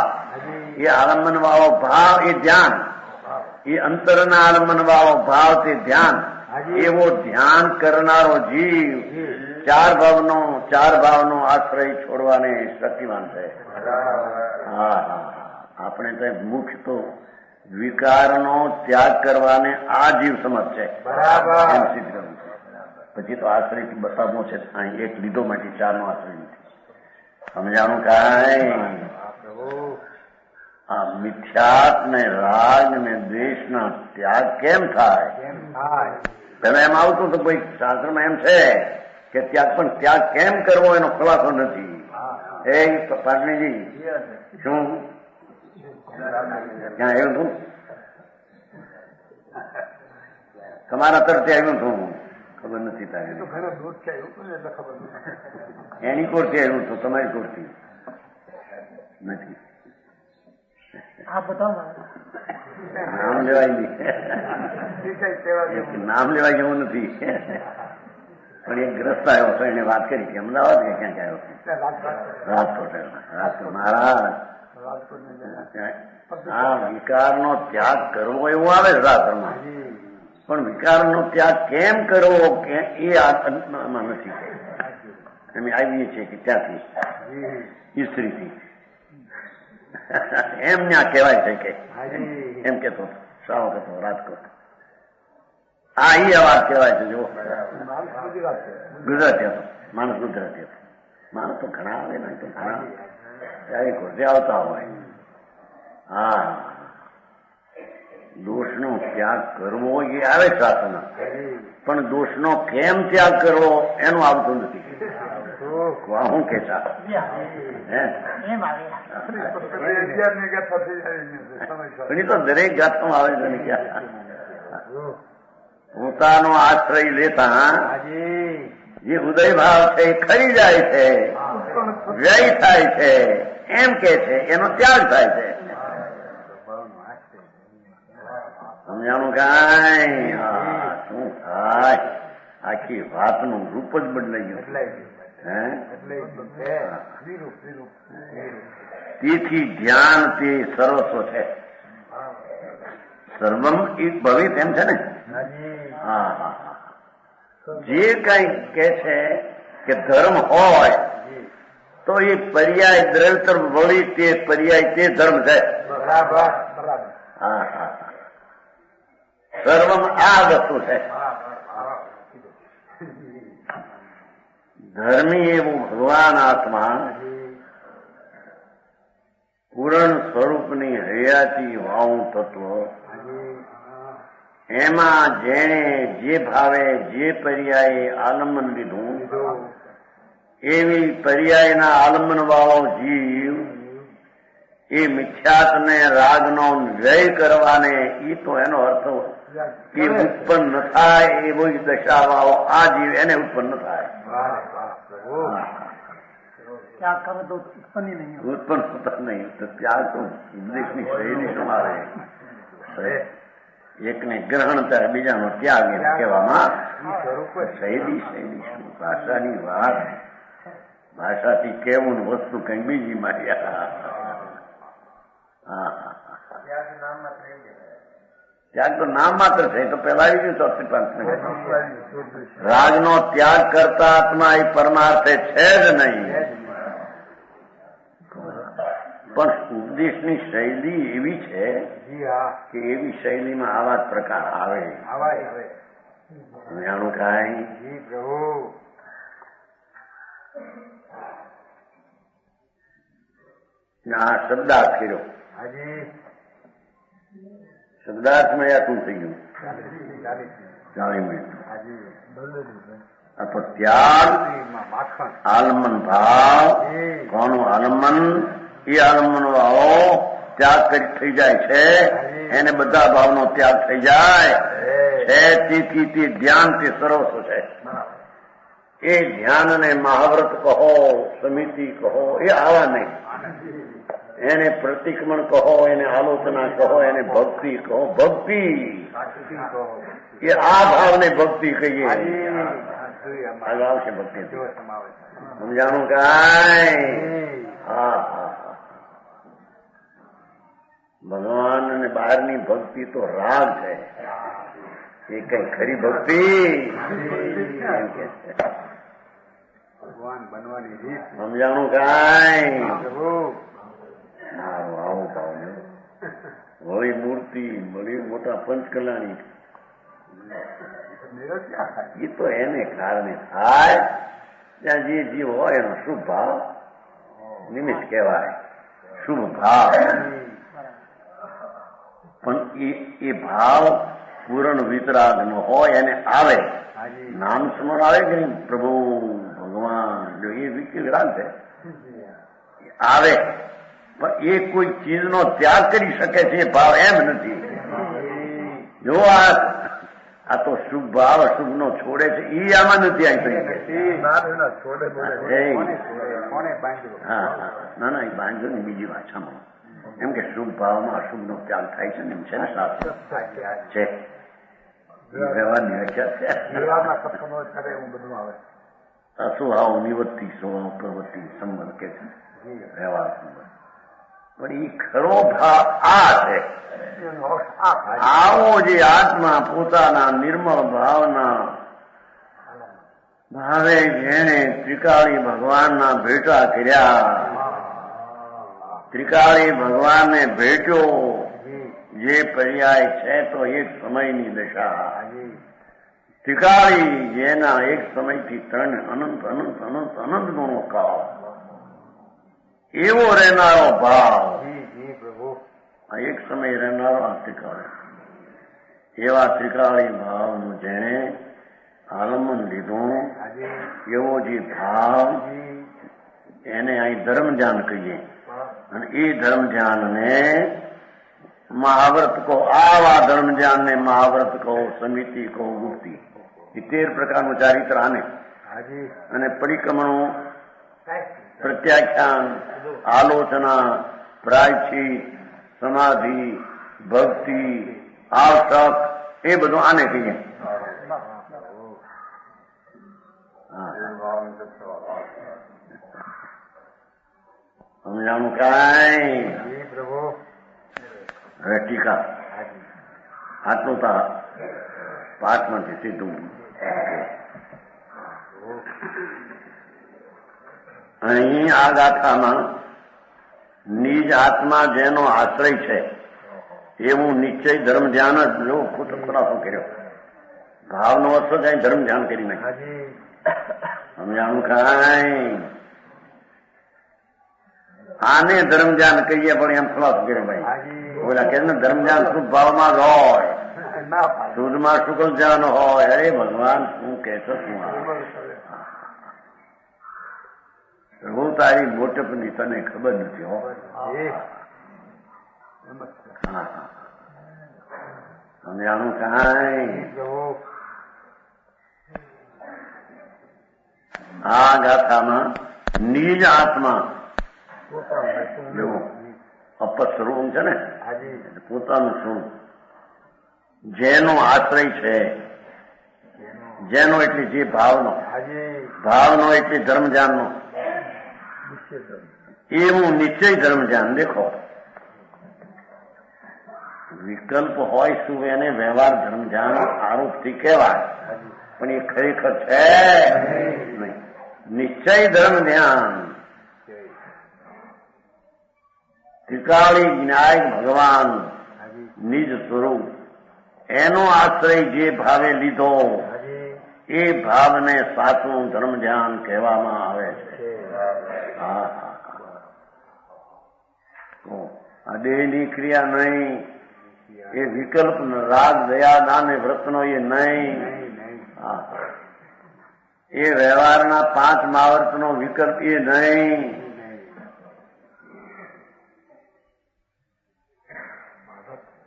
એ આલંબન વાળો ભાવ એ ધ્યાન. એ અંતરના આલંબન વાળો ભાવ તે ધ્યાન. એવો ધ્યાન કરનારો જીવ ચાર ભાવનો આશ્રય છોડવાને શક્તિમાન છે. આપણે તો મુખ્ય તો વિકારનો ત્યાગ કરવાને આ જીવ સમજ છે. એમ સિદ્ધ કરવું છે. પછી તો આશ્રય બતાવવો છે અહીં એક લીધો માટે ચારનો આશ્રય નથી. સમજાણું કાંઈ? આ મિથ્યાત ને રાગ ને દ્વેષના ત્યાગ કેમ થાય? પેલા એમ આવતું તો કોઈ શાસ્ત્રમાં એમ છે કે ત્યાગ કેમ કરવો એનો ખુલાસો નથી. એ પાટણીજી શું ક્યાં આવ્યું છું? તમારા તરફથી આવ્યું છું ખબર નથી. તારી એની કોરથી આવ્યું છું તમારી કોરથી નથી. નામ લેવાય નહીં, નામ લેવાય જેવું નથી. પણ એક ગ્રસ્ત આવ્યો હતો, એને વાત કરી કે અમદાવાદ કે ક્યાંક આવ્યો, રાજકોટ. મહારાજ આ વિકારનો ત્યાગ કરવો એવું આવે શાસ્ત્રમાં, પણ વિકારનો ત્યાગ કેમ કરવો કે એ આત્મામાં નથી. અમે આવીએ છીએ કે ત્યાંથી સ્ત્રીથી એમ ત્યાં કહેવાય છે કે એમ કેતો શ્રાવક હતો રાજકોટ. આ ઈ વાત કહેવાય છે. જો ગુજરાતી હતો માણસ, ગુજરાતી હતો માણસ. તો ઘણા આવે ને, તો ઘણા ત્યારે ઘોડે આવતા હોય. હા, દોષનો ત્યાગ કરવો એ આવે શાસ્ત્રમાં, પણ દોષનો કેમ ત્યાગ કરવો એનું આવતું નથી. હું કે તો દરેક જાતનું આવે છે. પોતાનો આશ્રય લેતા જે ઉદય ભાવ છે એ ખરી જાય છે, વ્યય થાય છે, એમ કે છે એનો ત્યાગ થાય છે. સમજાણું કાંઈ? શું થાય? આખી વાતનું રૂપ જ બદલાઈ ગયું. તેથી ધ્યાન તે સર્વસ્વ છે. સર્વમ એક ભવિત એમ છે ને. હા, જે કઈ કે છે કે ધર્મ હોય તો એ પર્યાય દ્રવ્ય વળી તે પર્યાય તે ધર્મ છે. હા, સર્વમ આ વસ્તુ છે. ધર્મી એવું ભગવાન આત્મા પૂરણ સ્વરૂપની હયાતી વાવું તત્વ, એમાં જેણે જે ભાવે જે પર્યાયે આલંબન લીધું એવી પર્યાયના આલંબન વાળો જીવ એ મિથ્યાત્વને રાગનો વ્યય કરવાને એ તો એનો અર્થ કે ઉત્પન્ન થાય એવો દશા વાળો આ જીવ એને ઉત્પન્ન થાય. ઉત્પન્ન થતા નહીં તો ત્યાં તો ઉપદેશની શૈલી શું આવે? એકને ગ્રહણ થાય, બીજાનો ત્યાગ એમ કહેવામાં શૈલી. શૈલી શું? ભાષાની વાત, ભાષાથી કેવું વસ્તુ કઈ બીજી મારી. ત્યાગ તો નામ માત્ર છે. તો પેલા આવી ગયું ચોથી પાંચ. રાગનો ત્યાગ કરતા આત્મા એ પરમાર્થે છે જ નહીં. પણ ઉપદેશની શૈલી એવી છે કે એવી શૈલીમાં આવા જ પ્રકાર આવે. જાણું કાંઈ? આ શબ્દાર્થ કર્યો. શબ્દાર્થમાં યા શું થઈ ગયું? 40 મિનિટ. અથવા ત્યાગ, આલંબન ભાવ. કોનું આલંબન? એ આલંબન વાળો ત્યાગ કરી થઈ જાય છે, એને બધા ભાવનો ત્યાગ થઈ જાય છે. તેથી તે ધ્યાન તે સર્વસ્વ છે. એ ધ્યાનને મહાવ્રત કહો, સમિતિ કહો, એ આવા નહીં. એને પ્રતિક્રમણ કહો, એને આલોચના કહો, એને ભક્તિ કહો. ભક્તિ એ આ ભાવને ભક્તિ કહીએ. આગળ આવશે ભક્તિ. સમજાણું કાંઈ? હા, ભગવાન અને બહારની ભક્તિ તો રાગ છે. એ કઈ ખરી ભક્તિ ભગવાન બનવાની રીત સમજાણું કાંઈ? સારું, આવું પાવું વળી મૂર્તિ વળી મોટા પંચકલાની એ તો એને કારણે થાય. ત્યાં જે જીવ હોય એનો શુભ ભાવ નિમિત્ત કહેવાય. શુભ ભાવ. પણ એ ભાવ પૂરણ વિતરાગ નો હોય એને આવે. નામ સ્મરણ આવે કે નહીં? પ્રભુ ભગવાન એ વિરાગ છે, આવે. પણ એ કોઈ ચીજનો ત્યાગ કરી શકે છે એ ભાવ એમ નથી. જો આ તો શુભ ભાવ અશુભ નો છોડે છે એ આમાં નથી આવી શકે. ના, એ બાંધો ને બીજી ભાષામાં એમ કે શુભ ભાવમાં અશુભનો ત્યાગ થાય છે ને એમ છે ને શાસ્ત્ર છે વ્યવહારની વ્યાખ્યા છે જીવાના સત્સંગો કરે એવું બધું આવે. અસ્વભાવ નિવૃત્તિ સ્વભાવ પ્રવૃત્તિ સંબંધ કે છે વ્યવહાર સંબંધ. પણ એ ખરો ભાવ આ છે. આવો જે આત્મા પોતાના નિર્મળ ભાવના ભાવે જેણે ત્રિકાળી ભગવાનના ભેટા કર્યા, ત્રિકાળી ભગવાનને ભેટ્યો, જે પર્યાય છે તો એક સમયની દશા. ત્રિકાળી જેના એક સમયથી ત્રણ અનંત અનંત અનંત અનંત ગુણો કાળ એવો રહેનારો ભાવ, આ એક સમય રહેનારો આ ત્રિકાળી, એવા ત્રિકાળી ભાવનું જેણે આલંબન લીધું, એવો જે ભાવ એને અહીં ધર્મ ધ્યાન કહીએ. અને એ ધર્મ ધ્યાનને મહાવ્રત કહો, આવા ધર્મ ધ્યાનને મહાવ્રત કહો, સમિતિ કહો, ગુપ્તિ, એ 13 પ્રકારનું ચારિત્ર આને. અને પરિક્રમણો, પ્રત્યાખ્યાન, આલોચના, પ્રાયશ્ચિત, સમાધિ, ભક્તિ, આવશ્યક, એ બધું આને કહીએ. સમજાણું કાંઈ? હવે ટીકા આટલું તો પાઠમાંથી સીધું. અહીં આ ગાથામાં નિજ આત્મા જેનો આશ્રય છે એવું નિશ્ચય ધર્મ ધ્યાન જ જો ખુલાસો કર્યો. ભાવનો અર્થ જ અહીં ધર્મ ધ્યાન કરી નાખ્યું. સમજાણું કાંઈ? આને ધર્મ ધ્યાન કહીએ પણ એમ ખુલાસો કર્યો ભાઈ. ઓલા કે ધર્મ ધ્યાન શુદ્ધ ભાવમાં જ હોય, શુદ્ધમાં શુક્લ ધ્યાન હોય. અરે ભગવાન શું કે છો શું? હું તારી મોટપની તને ખબર નથી હો. સમજાણું કાંઈ? આ ગાથામાં નિજ આત્મા અપસ્વરૂપ છે ને, પોતાનું સ્વરૂપ જેનો આશ્રય છે, જેનો એટલે જે ભાવનો, ભાવનો એટલે ધર્મ ધ્યાનનો, એવું નિશ્ચય ધર્મ ધ્યાન. દેખો વિકલ્પ હોય શું એને વ્યવહાર ધર્મ ધ્યાન આરોપથી કહેવાય, પણ એ ખરેખર છે નહીં. નિશ્ચય ધર્મ ધ્યાન ત્રિકાળી જ્ઞાયક ભગવાન નિજ સ્વરૂપ એનો આશ્રય જે ભાવે લીધો એ ભાવને સાચું ધર્મ ધ્યાન કહેવામાં આવે છે. આ દેહની ક્રિયા નહીં, એ વિકલ્પ રાગ દયા દાન વ્રતનો એ નહીં, એ વ્યવહારના 5 મહાવર્તનો વિકલ્પ એ નહીં.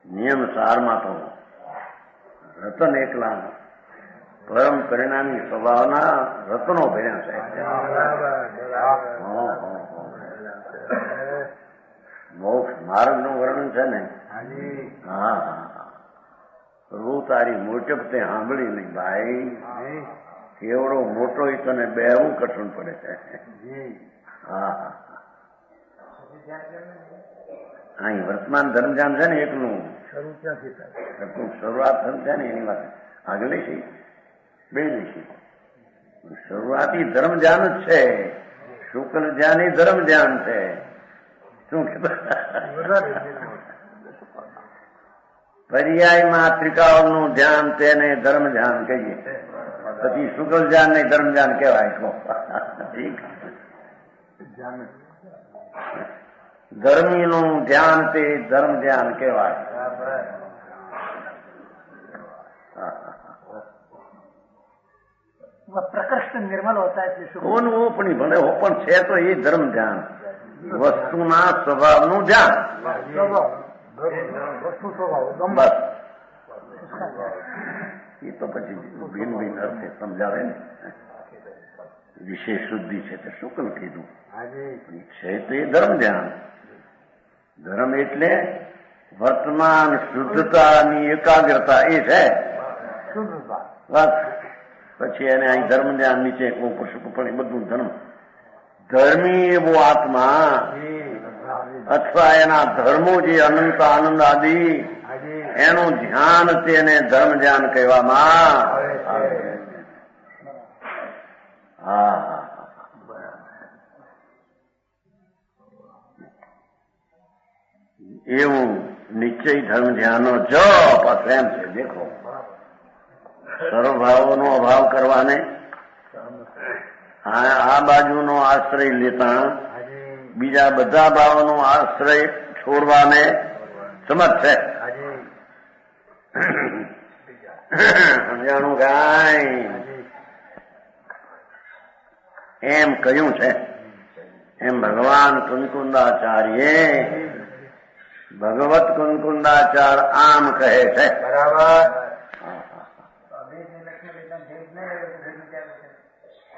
નિયમ સારમાં તો રતન એકલા પરમ પરિણામી સ્વભાવના રતનો ભર્યા છે. મોક્ષ માર્ગનું વર્ણન છે ને. હા હા, પ્રભુ તારી મોટપ તે સાંભળી નહીં ભાઈ. કેવડો મોટો એ તને બેહવું કઠણ પડે છે. હા હા, અહીં વર્તમાન ધર્મ ધ્યાન છે ને એકનું શરૂઆત ધર્મ છે ને એની વાત આગળ છે, બે છે. શરૂઆતી ધર્મ ધ્યાન જ છે, શુક્લ ધ્યાન એ ધર્મ ધ્યાન છે. શું કીધું? પર્યાયમાં ત્રિકાળનું ધ્યાન તેને ધર્મ ધ્યાન કહીએ, પછી શુક્લ ધ્યાન ને ધર્મ ધ્યાન કહેવાય. ધર્મીનું ધ્યાન તે ધર્મ ધ્યાન કહેવાય. પ્રકૃષ્ટ નિર્મલ હોતા કોનું પણ ભલે હો, પણ છે તો એ ધર્મ ધ્યાન, વસ્તુના સ્વભાવનું ધ્યાન. બસ એ તો પછી ભિન્ન ભિન્ન અર્થે સમજાવે ને. વિશેષ શુદ્ધિ છે તે શુક્લ કીધું, છે તો એ ધર્મ ધ્યાન. ધર્મ એટલે વર્તમાન શુદ્ધતાની એકાગ્રતા એ છે. બસ પછી એને અહીં ધર્મ ધ્યાન નીચે પણ એ બધું ધર્મ. ધર્મી એવો આત્મા અથવા એના ધર્મો જે અનંત આનંદ આદિ એનું ધ્યાન તેને ધર્મ ધ્યાન કહેવામાં આવે. હા, એવું નિશ્ચય ધર્મ ધ્યાનનો જપ એમ છે. દેખો, સર્વભાવોનો અભાવ કરવાને આ બાજુનો આશ્રય લેતા બીજા બધા ભાવોનો આશ્રય છોડવાને સમર્થ છે. સમજાણું કાંઈ એમ કહ્યું છે. એમ ભગવાન કુંકુંદાચાર્ય ભગવત કુંકુંદાચાર આમ કહે છે. બરાબર.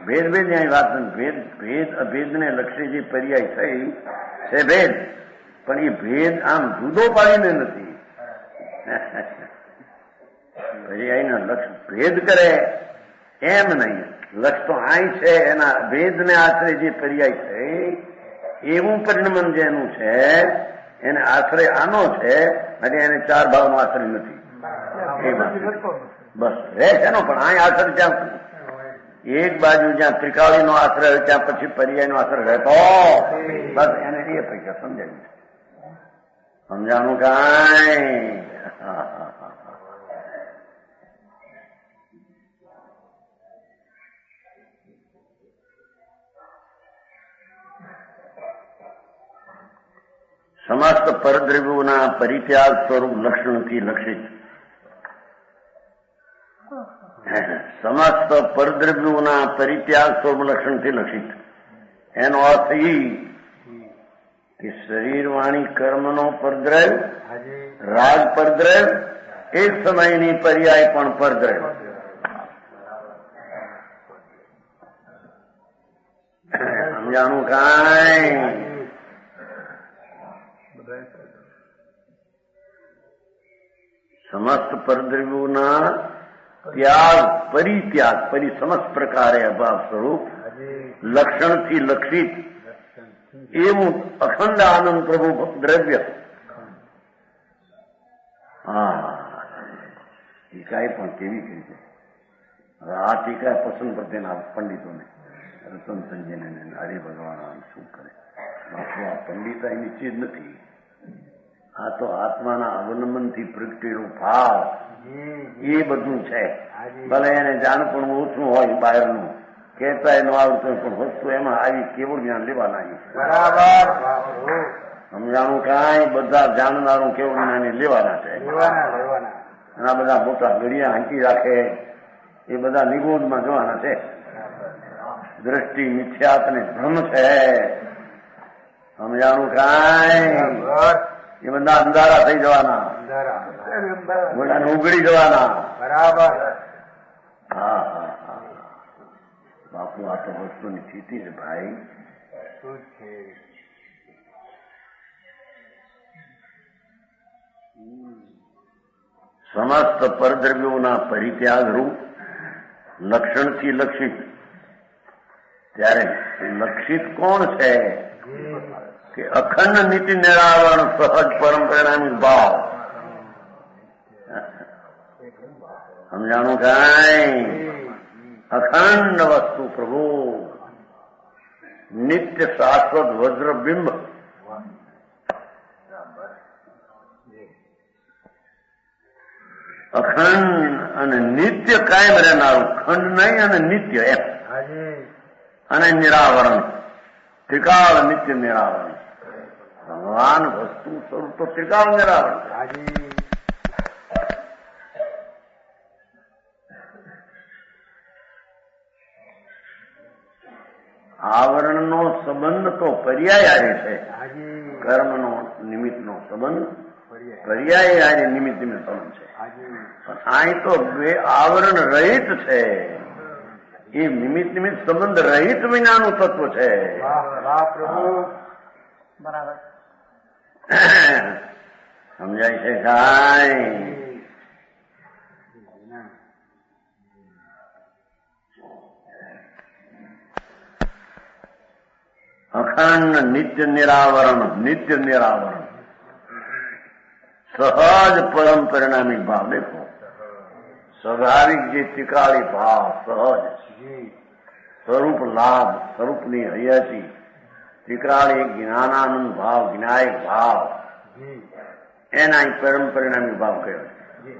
ભેદ ની વાત ભેદ ભેદ અભેદ ને લક્ષી જે પર્યાય થઈ છે ભેદ, પણ એ ભેદ આમ જુદો પાડીને નથી. પર્યાયનો લક્ષ ભેદ કરે એમ નહીં. લક્ષ તો આય છે, એના ભેદ ને આશ્રય જે પર્યાય છે એવું પરિણમન જેનું છે એને આશ્રય આનો છે, અને એને ચાર ભાવનો આશ્રય નથી. એ બસ રહે છે નો, પણ આ આશ્રય ત્યાં એક બાજુ જ્યાં ત્રિકાળીનો આશ્રય હોય ત્યાં પછી પર્યાયનો આશ્રય રહેતો. બસ એને એ પૈસા સમજાયું છે. સમજાણું કાંઈ? સમસ્ત પરદ્રવ્યોના પરિત્યાગ સ્વરૂપ લક્ષણથી લક્ષિત. સમસ્ત પરદ્રવ્યોના પરિત્યાગ સ્વરૂપ લક્ષણથી લક્ષિત. એનો અર્થ એ કે શરીર વાણી કર્મનો પરદ્રવ્ય, રાગ પરદ્રવ્ય, એક સમયની પર્યાય પણ પરદ્રવ્ય. સમજાણું કાંઈ? સમસ્ત પરદ્રવ્યોના ત્યાગ પરિત્યાગ સમસ્ત પ્રકારે અભાવ સ્વરૂપ લક્ષણથી લક્ષિત એવું અખંડ આનંદ પ્રભુ દ્રવ્ય. હા, ટીકાએ પણ કેવી કરી છે. આ ટીકા પસંદ પડતી ના પંડિતોને, રતન સંજયને હરિ ભગવાન શું કરે. આ પંડિતા એની ચીજ નથી. આ તો આત્માના અવલંબનથી પ્રગટેલું ભાવ એ બધું છે. ભલે એને જાણપણ ઓછું હોય બહારનું, કહેતા એનું આવડતું પણ વસ્તુ એમાં આવી કેવળ જ્ઞાન લેવાના. બરાબર. સમજાણું કાંઈ? બધા જાણનારું કેવળ જ્ઞાન લેવાના છે. આ બધા મોટા ગળિયા હાંકી રાખે એ બધા નિગોદમાં જોવાના છે. દ્રષ્ટિ મિથ્યાત ને ભ્રમ છે. સમજાણું કાંઈ? એ બધા અંધારા થઈ જવાના, બધાને ઉગડી જવાના. બરાબર. હા હા હા. બાપુ આ તો વસ્તુની સ્થિતિ છે ભાઈ. શું છે? સમસ્ત પરદ્રવ્યોના પરિત્યાગ રૂપ લક્ષણથી લક્ષિત. ત્યારે લક્ષિત કોણ છે? કે અખંડ નીતિ નિરાવરણ સહજ પરંપરાની ભાવ. સમજાણું કાંઈ? અખંડ વસ્તુ પ્રભુ, નિત્ય શાશ્વત વજ્રબિંબ. અખંડ અને નિત્ય કાયમ રહેનારું, ખંડ નહીં અને નિત્ય એમ. અને નિરાવરણ, ત્રિકાળ નિત્ય નિરાવરણ. ભગવાન વસ્તુ સ્વરૂપ તો ત્રિકાળ નિરાવરણ. આવરણનો સંબંધ તો પર્યાય હારે છે. કર્મનો નિમિત્તનો સંબંધ પર્યાય હારે નિમિત્ત સંબંધ છે. પણ અહીં તો બે આવરણ રહિત છે. એ નિમિત્ત સંબંધ રહિત વિનાનું તત્વ છે. પ્રભુ. બરાબર. સમજાય છે કાંઈ? અખંડ નિત્ય નિરાવરણ સહજ પરમ પરિણામી ભાવ. દેખો સ્વાભાવિક જે ત્રિકાળી ભાવ, સહજ સ્વરૂપ લાભ, સ્વરૂપની હયાતી, ત્રિકાળી જ્ઞાનાનંદ ભાવ, જ્ઞાયક ભાવ, એના પરમ પરિણામી ભાવ કયો છે?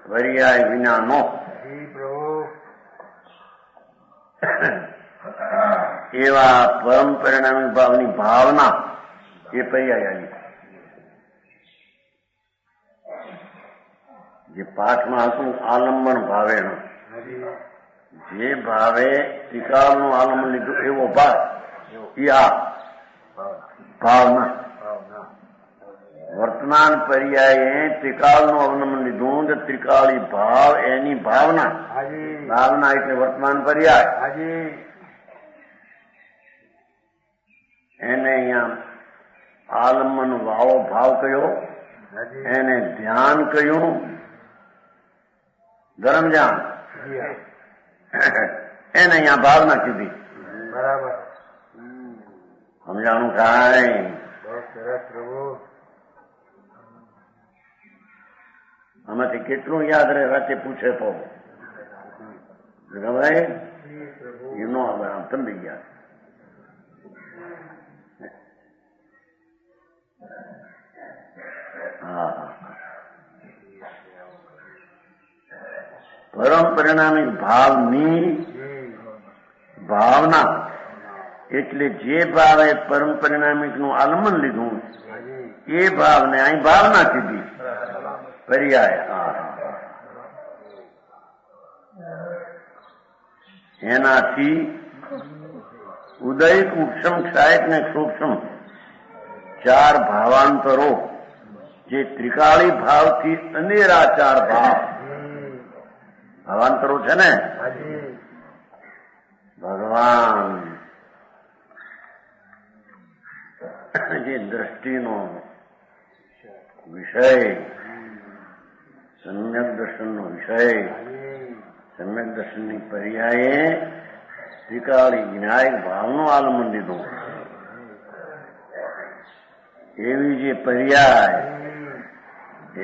પર્યાય વિનાનો એવા પરમ પરિણામી ભાવની ભાવના એ પર્યાય આવી. જે પાઠમાં હતું આલંબન ભાવેણ, જે ભાવે ત્રિકાળનું આલંબન લીધું એવો ભાવ, એ આ ભાવના. વર્તમાન પર્યાયે ત્રિકાળનું અવલંબન લીધું તો ત્રિકાળી ભાવ એની ભાવના. ભાવના એટલે વર્તમાન પર્યાય. એને અહીંયા આલંબન વાળો ભાવ કયો, એને ધ્યાન કયું, ગરમ ધ્યાન, એને અહીંયા ભાવના કીધી. બરાબર સમજાણું કાંઈ? સરસ પ્રભુ. આમાંથી કેટલું યાદ રહે? રાતે પૂછે તો ભાઈ એનો આમ તમે ગયા. પરમ પરિણામી ભાવની ભાવના એટલે જે ભાવે પરમ પરિણામિક નું આલંબન લીધું એ ભાવને અહીં ભાવના કીધી. પર્યાય એનાથી ઉદય, કુક્ષમ, ક્ષાયક ને સૂક્ષ્મ ચાર ભાવાંતરો, જે ત્રિકાળી ભાવથી અનેરા ચાર ભાવાંતરો છે ને, ભગવાન જે દ્રષ્ટિનો વિષય, સમ્યક દર્શનનો વિષય, સમ્યક દર્શનની પર્યાયે ત્રિકાળી જ્ઞાયક ભાવનું આલંબન લીધું. એવી જે પર્યાય,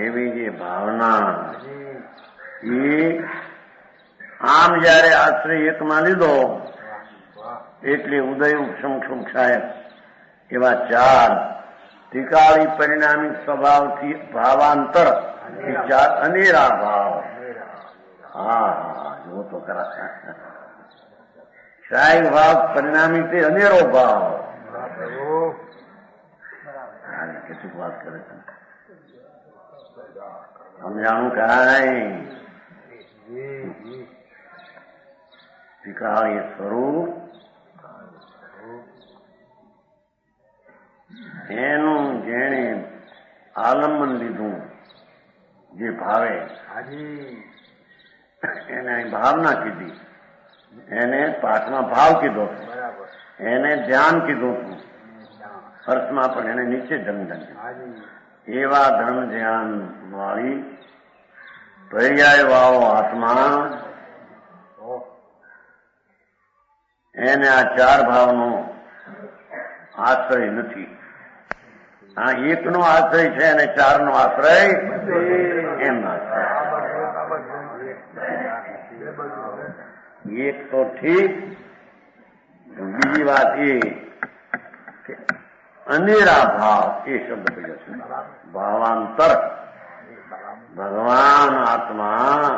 એવી જે ભાવના, એ આમ જયારે આશ્રય એકમાં લીધો એટલે ઉદય, ઉપશમ, ક્ષાયક એવા ચાર ત્રિકાળી પરિણામી સ્વભાવથી ભાવાંતર, એ ચાર અનેરા ભાવ. હા જો તો ખરા. ક્ષાયક ભાવ પરિણામી તે અનેરો ભાવ. કેટલીક વાત કરે છે, સમજાણું કાંઈ? ત્રિકાળી સ્વરૂપ એનું જેણે આલંબન લીધું, જે ભાવે એને ભાવના કીધી, એને પાઠમાં ભાવ કીધો, એને ધ્યાન કીધું, અર્થમાં પણ એને નીચે ધન. એવા ધન ધ્યાન વાળી પર્યાય વાળો આત્મા, એને આ ચાર ભાવનો આશ્રય નથી. આ એકનો આશ્રય છે અને ચારનો આશ્રય એમ આશ્રય. એક તો ઠીક, બીજી વાત એ કે અનેરા ભાવ, એ શબ્દ કહ્યો છે. ભાવાંતર, ભગવાન આત્મા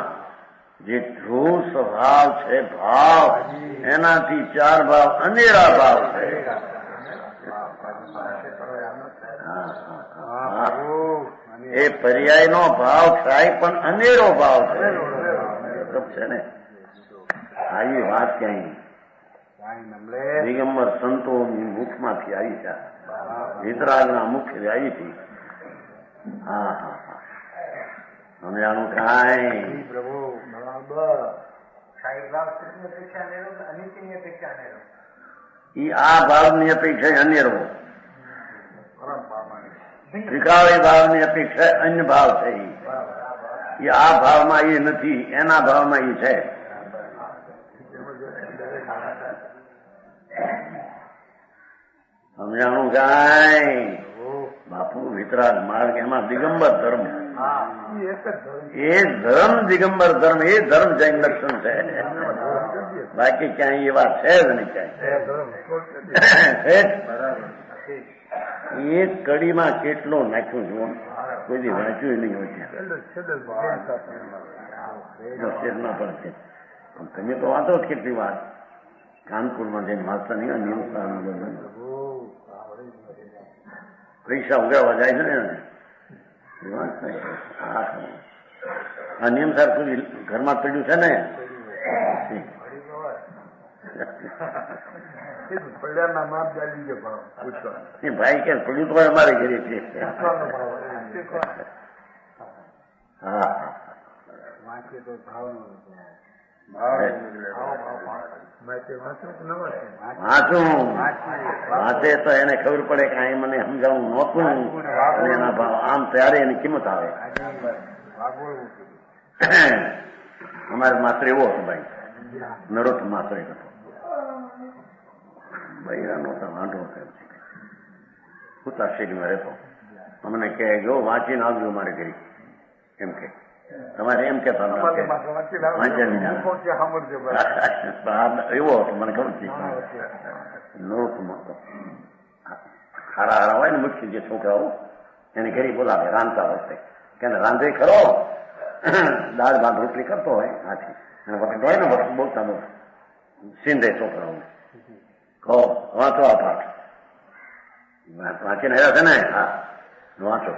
જે ધ્રુવ સ્વભાવ છે, ભાવ એનાથી ચાર ભાવ અનેરા ભાવ છે. એ પર્યાયનો ભાવ થાય પણ અનેરો ભાવ છે ને. આવી વાત ક્યાંય દિગંબર સંતોની મુખમાંથી આવી છે, વિતરાગના મુખથી આવી હતી. હા હા હા, સમજાણું કાંઈ? પ્રભુ બરાબર. ઈ આ ભાવની અપેક્ષા અનેરો. ત્રિકાળી ભાવની અપેક્ષા અન્ય ભાવ છે એ આ ભાવમાં એ નથી, એના ભાવમાં એ છે. સમજાણું કાંઈ? બાપુ વિતરાગ માર્ગ એમાં દિગંબર ધર્મ, એ ધર્મ દિગંબર ધર્મ, એ ધર્મ જૈન દર્શન છે. બાકી ક્યાંય એવા છે જ નહીં ક્યાંય. એક કડીમાં કેટલો નાખ્યું જુઓ, કોઈ દી વાંચ્યું નહીં હોય ત્યાં. તમે તો વાંચો જ કેટલી વાત. કાનપુરમાં જઈને વાંચતા નહીં નિયમ પરીક્ષા ઉગાડવા જાય છે ને આ નિયમ સાર સુધી ઘરમાં પડ્યું છે ને. ભાઈ કે પડ્યું તો અમારે ઘરે છે. હા વાંચે તો એને ખબર પડે કે અહીં મને સમજાવવું નહોતું અને એના ભાવ આમ ત્યારે એની કિંમત આવે. અમારે માત્ર એવો હતો ભાઈ, નરોત માત્ર એક હતો. ભાઈ નહોતા, વાંધો હતા શેરીમાં રહેતો. અમને કહે જો વાંચીને આવજો મારે ઘરે, એમ કે તમારે એમ કેતા એવો હતો મને ખબર છે. નોટમાં હારા હારા હોય ને મુખ્ય જે છોકરાઓ એને ઘરે બોલાવે રાંધતા વખતે કે રાંધે ખરો, દાળ ભાત રોટલી કરતો હોય હાથી અને વખત હોય ને વખત બોલતા બોલતા સિંધે છોકરાઓ કહો વાંચો આ પાઠ વાંચીને આવ્યા છે ને. હા વાંચો,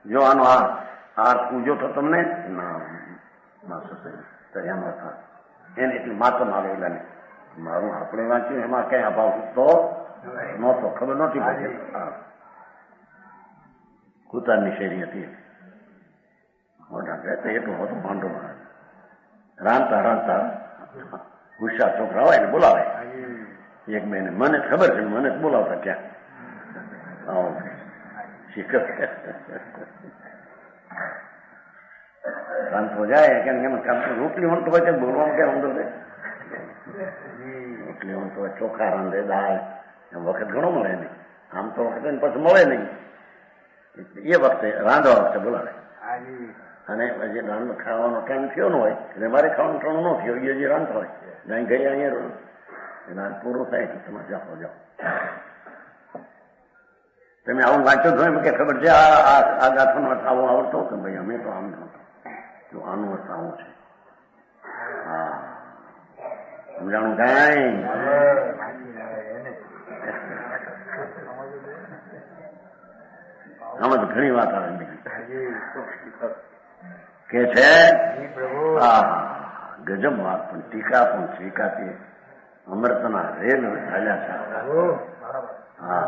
જો આનો આ પૂજો તો તમને ના એને એટલી માતમ આવેલા ને મારું આપણે વાંચ્યું એમાં કઈ અભાવ તો નહોતો, ખબર નહોતી પડી. કુતારની શેરી હતી એટલું હતું વાંધો. રાંધતા રાંધતા હુશિયાર છોકરા હોય ને બોલાવે એક બેને, મને ખબર છે મને જ બોલાવતા ક્યાં શીખર રાંધતો જાય કેમ રોટલી વણતો હોય છે બોલવામાં ક્યાં વાંધો છે. રોટલી વણતો હોય, ચોખા રાંધે, દાળ વખત ઘણો મળે નહીં. આમ તો વખતે પછી મળે નહીં. એ વખતે રાંધવા વખતે બોલાવે અને પછી રાંધ ખાવાનો ટાઈમ થયો ન હોય એટલે મારે ખાવાનું ટાણું ન થયો, એ જે રાંધતો હોય અહીં ઘરે અહીંયા પૂરું થાય કે તમે જાઓ જાઓ. તમે આવું વાંચો છો એમ કે ખબર છે આ ગાથાનો અર્થ આવો આવડતો કે ભાઈ અમે તો આમ નહોતો, તો આનું અર્થ આવું છે. હા સમજાણું કાંઈ? આમાં તો ઘણી વાત આવે કે છે. હા ગજબ વાત, પણ ટીકા પણ સ્વીકારતી અમૃતના રેલ ચાલ્યા છે. હા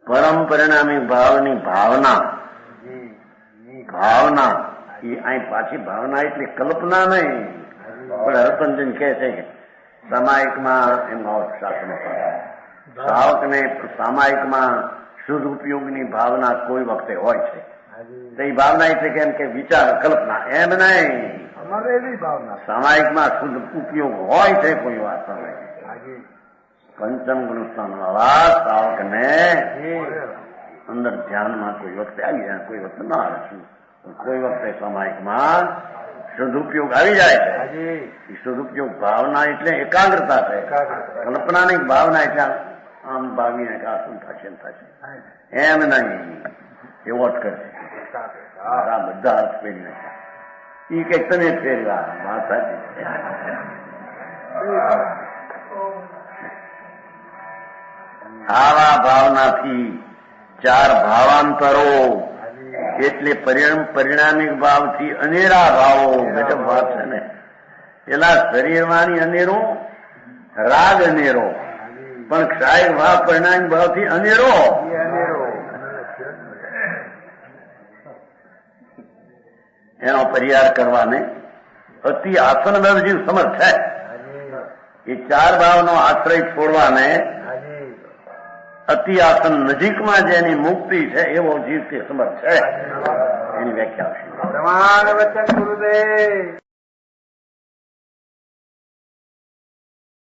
પરમ પરિણામી ભાવની ભાવના એ અહીં પાછી ભાવના એટલે કલ્પના નહીં. પણ હરપંજન કહે છે કે સામાયિકમાં એમાં શાસ્ત્રમાં સાવકને સામાયિકમાં શુદ્ધ ઉપયોગની ભાવના કોઈ વખતે હોય છે. તો એ ભાવના એટલે કેમ કે વિચાર કલ્પના એમ નહીં, અમારે એવી ભાવના સામાયિકમાં શુદ્ધ ઉપયોગ હોય છે કોઈ વાત. પંચમ ગુણસ્થાનમાં સાવકને અંદર ધ્યાનમાં કોઈ વખતે આવી જાય, કોઈ વખતે ના આવે છે. કોઈ વખતે સામાયિકમાં સદુપયોગ આવી જાય છે. એ સદુપયોગ ભાવના એટલે એકાગ્રતા છે, કલ્પના નહીં. ભાવના એટલે આમ ભાવીને આસન થશે એમ નહીં, એવો જ કરશે. આ બધા અર્થ ફેરી નાખ્યા. એ કઈક તને ફેરવા વાત સાચી. આવા ભાવનાથી ચાર ભાવાંતરો એટલે પરિણામિક ભાવથી અનેરા ભાવો. ગજબ વાત છે ને. પેલા શરીરમાંની અનેરો, રાગ અનેરો, પણ ક્ષાય ભાવ પરિણામિક ભાવથી અનેરો. એનો પરિહાર કરવાને અતિ આસન જીવ સમર્થ છે. એ ચાર ભાવનો આશ્રય છોડવાને હાજી અતિ આસન નજીકમાં જેની મુક્તિ છે એવો જીવ તે સમર્થ છે એની વ્યાખ્યા છે. પ્રમાણ વચન ગુરુદેવ.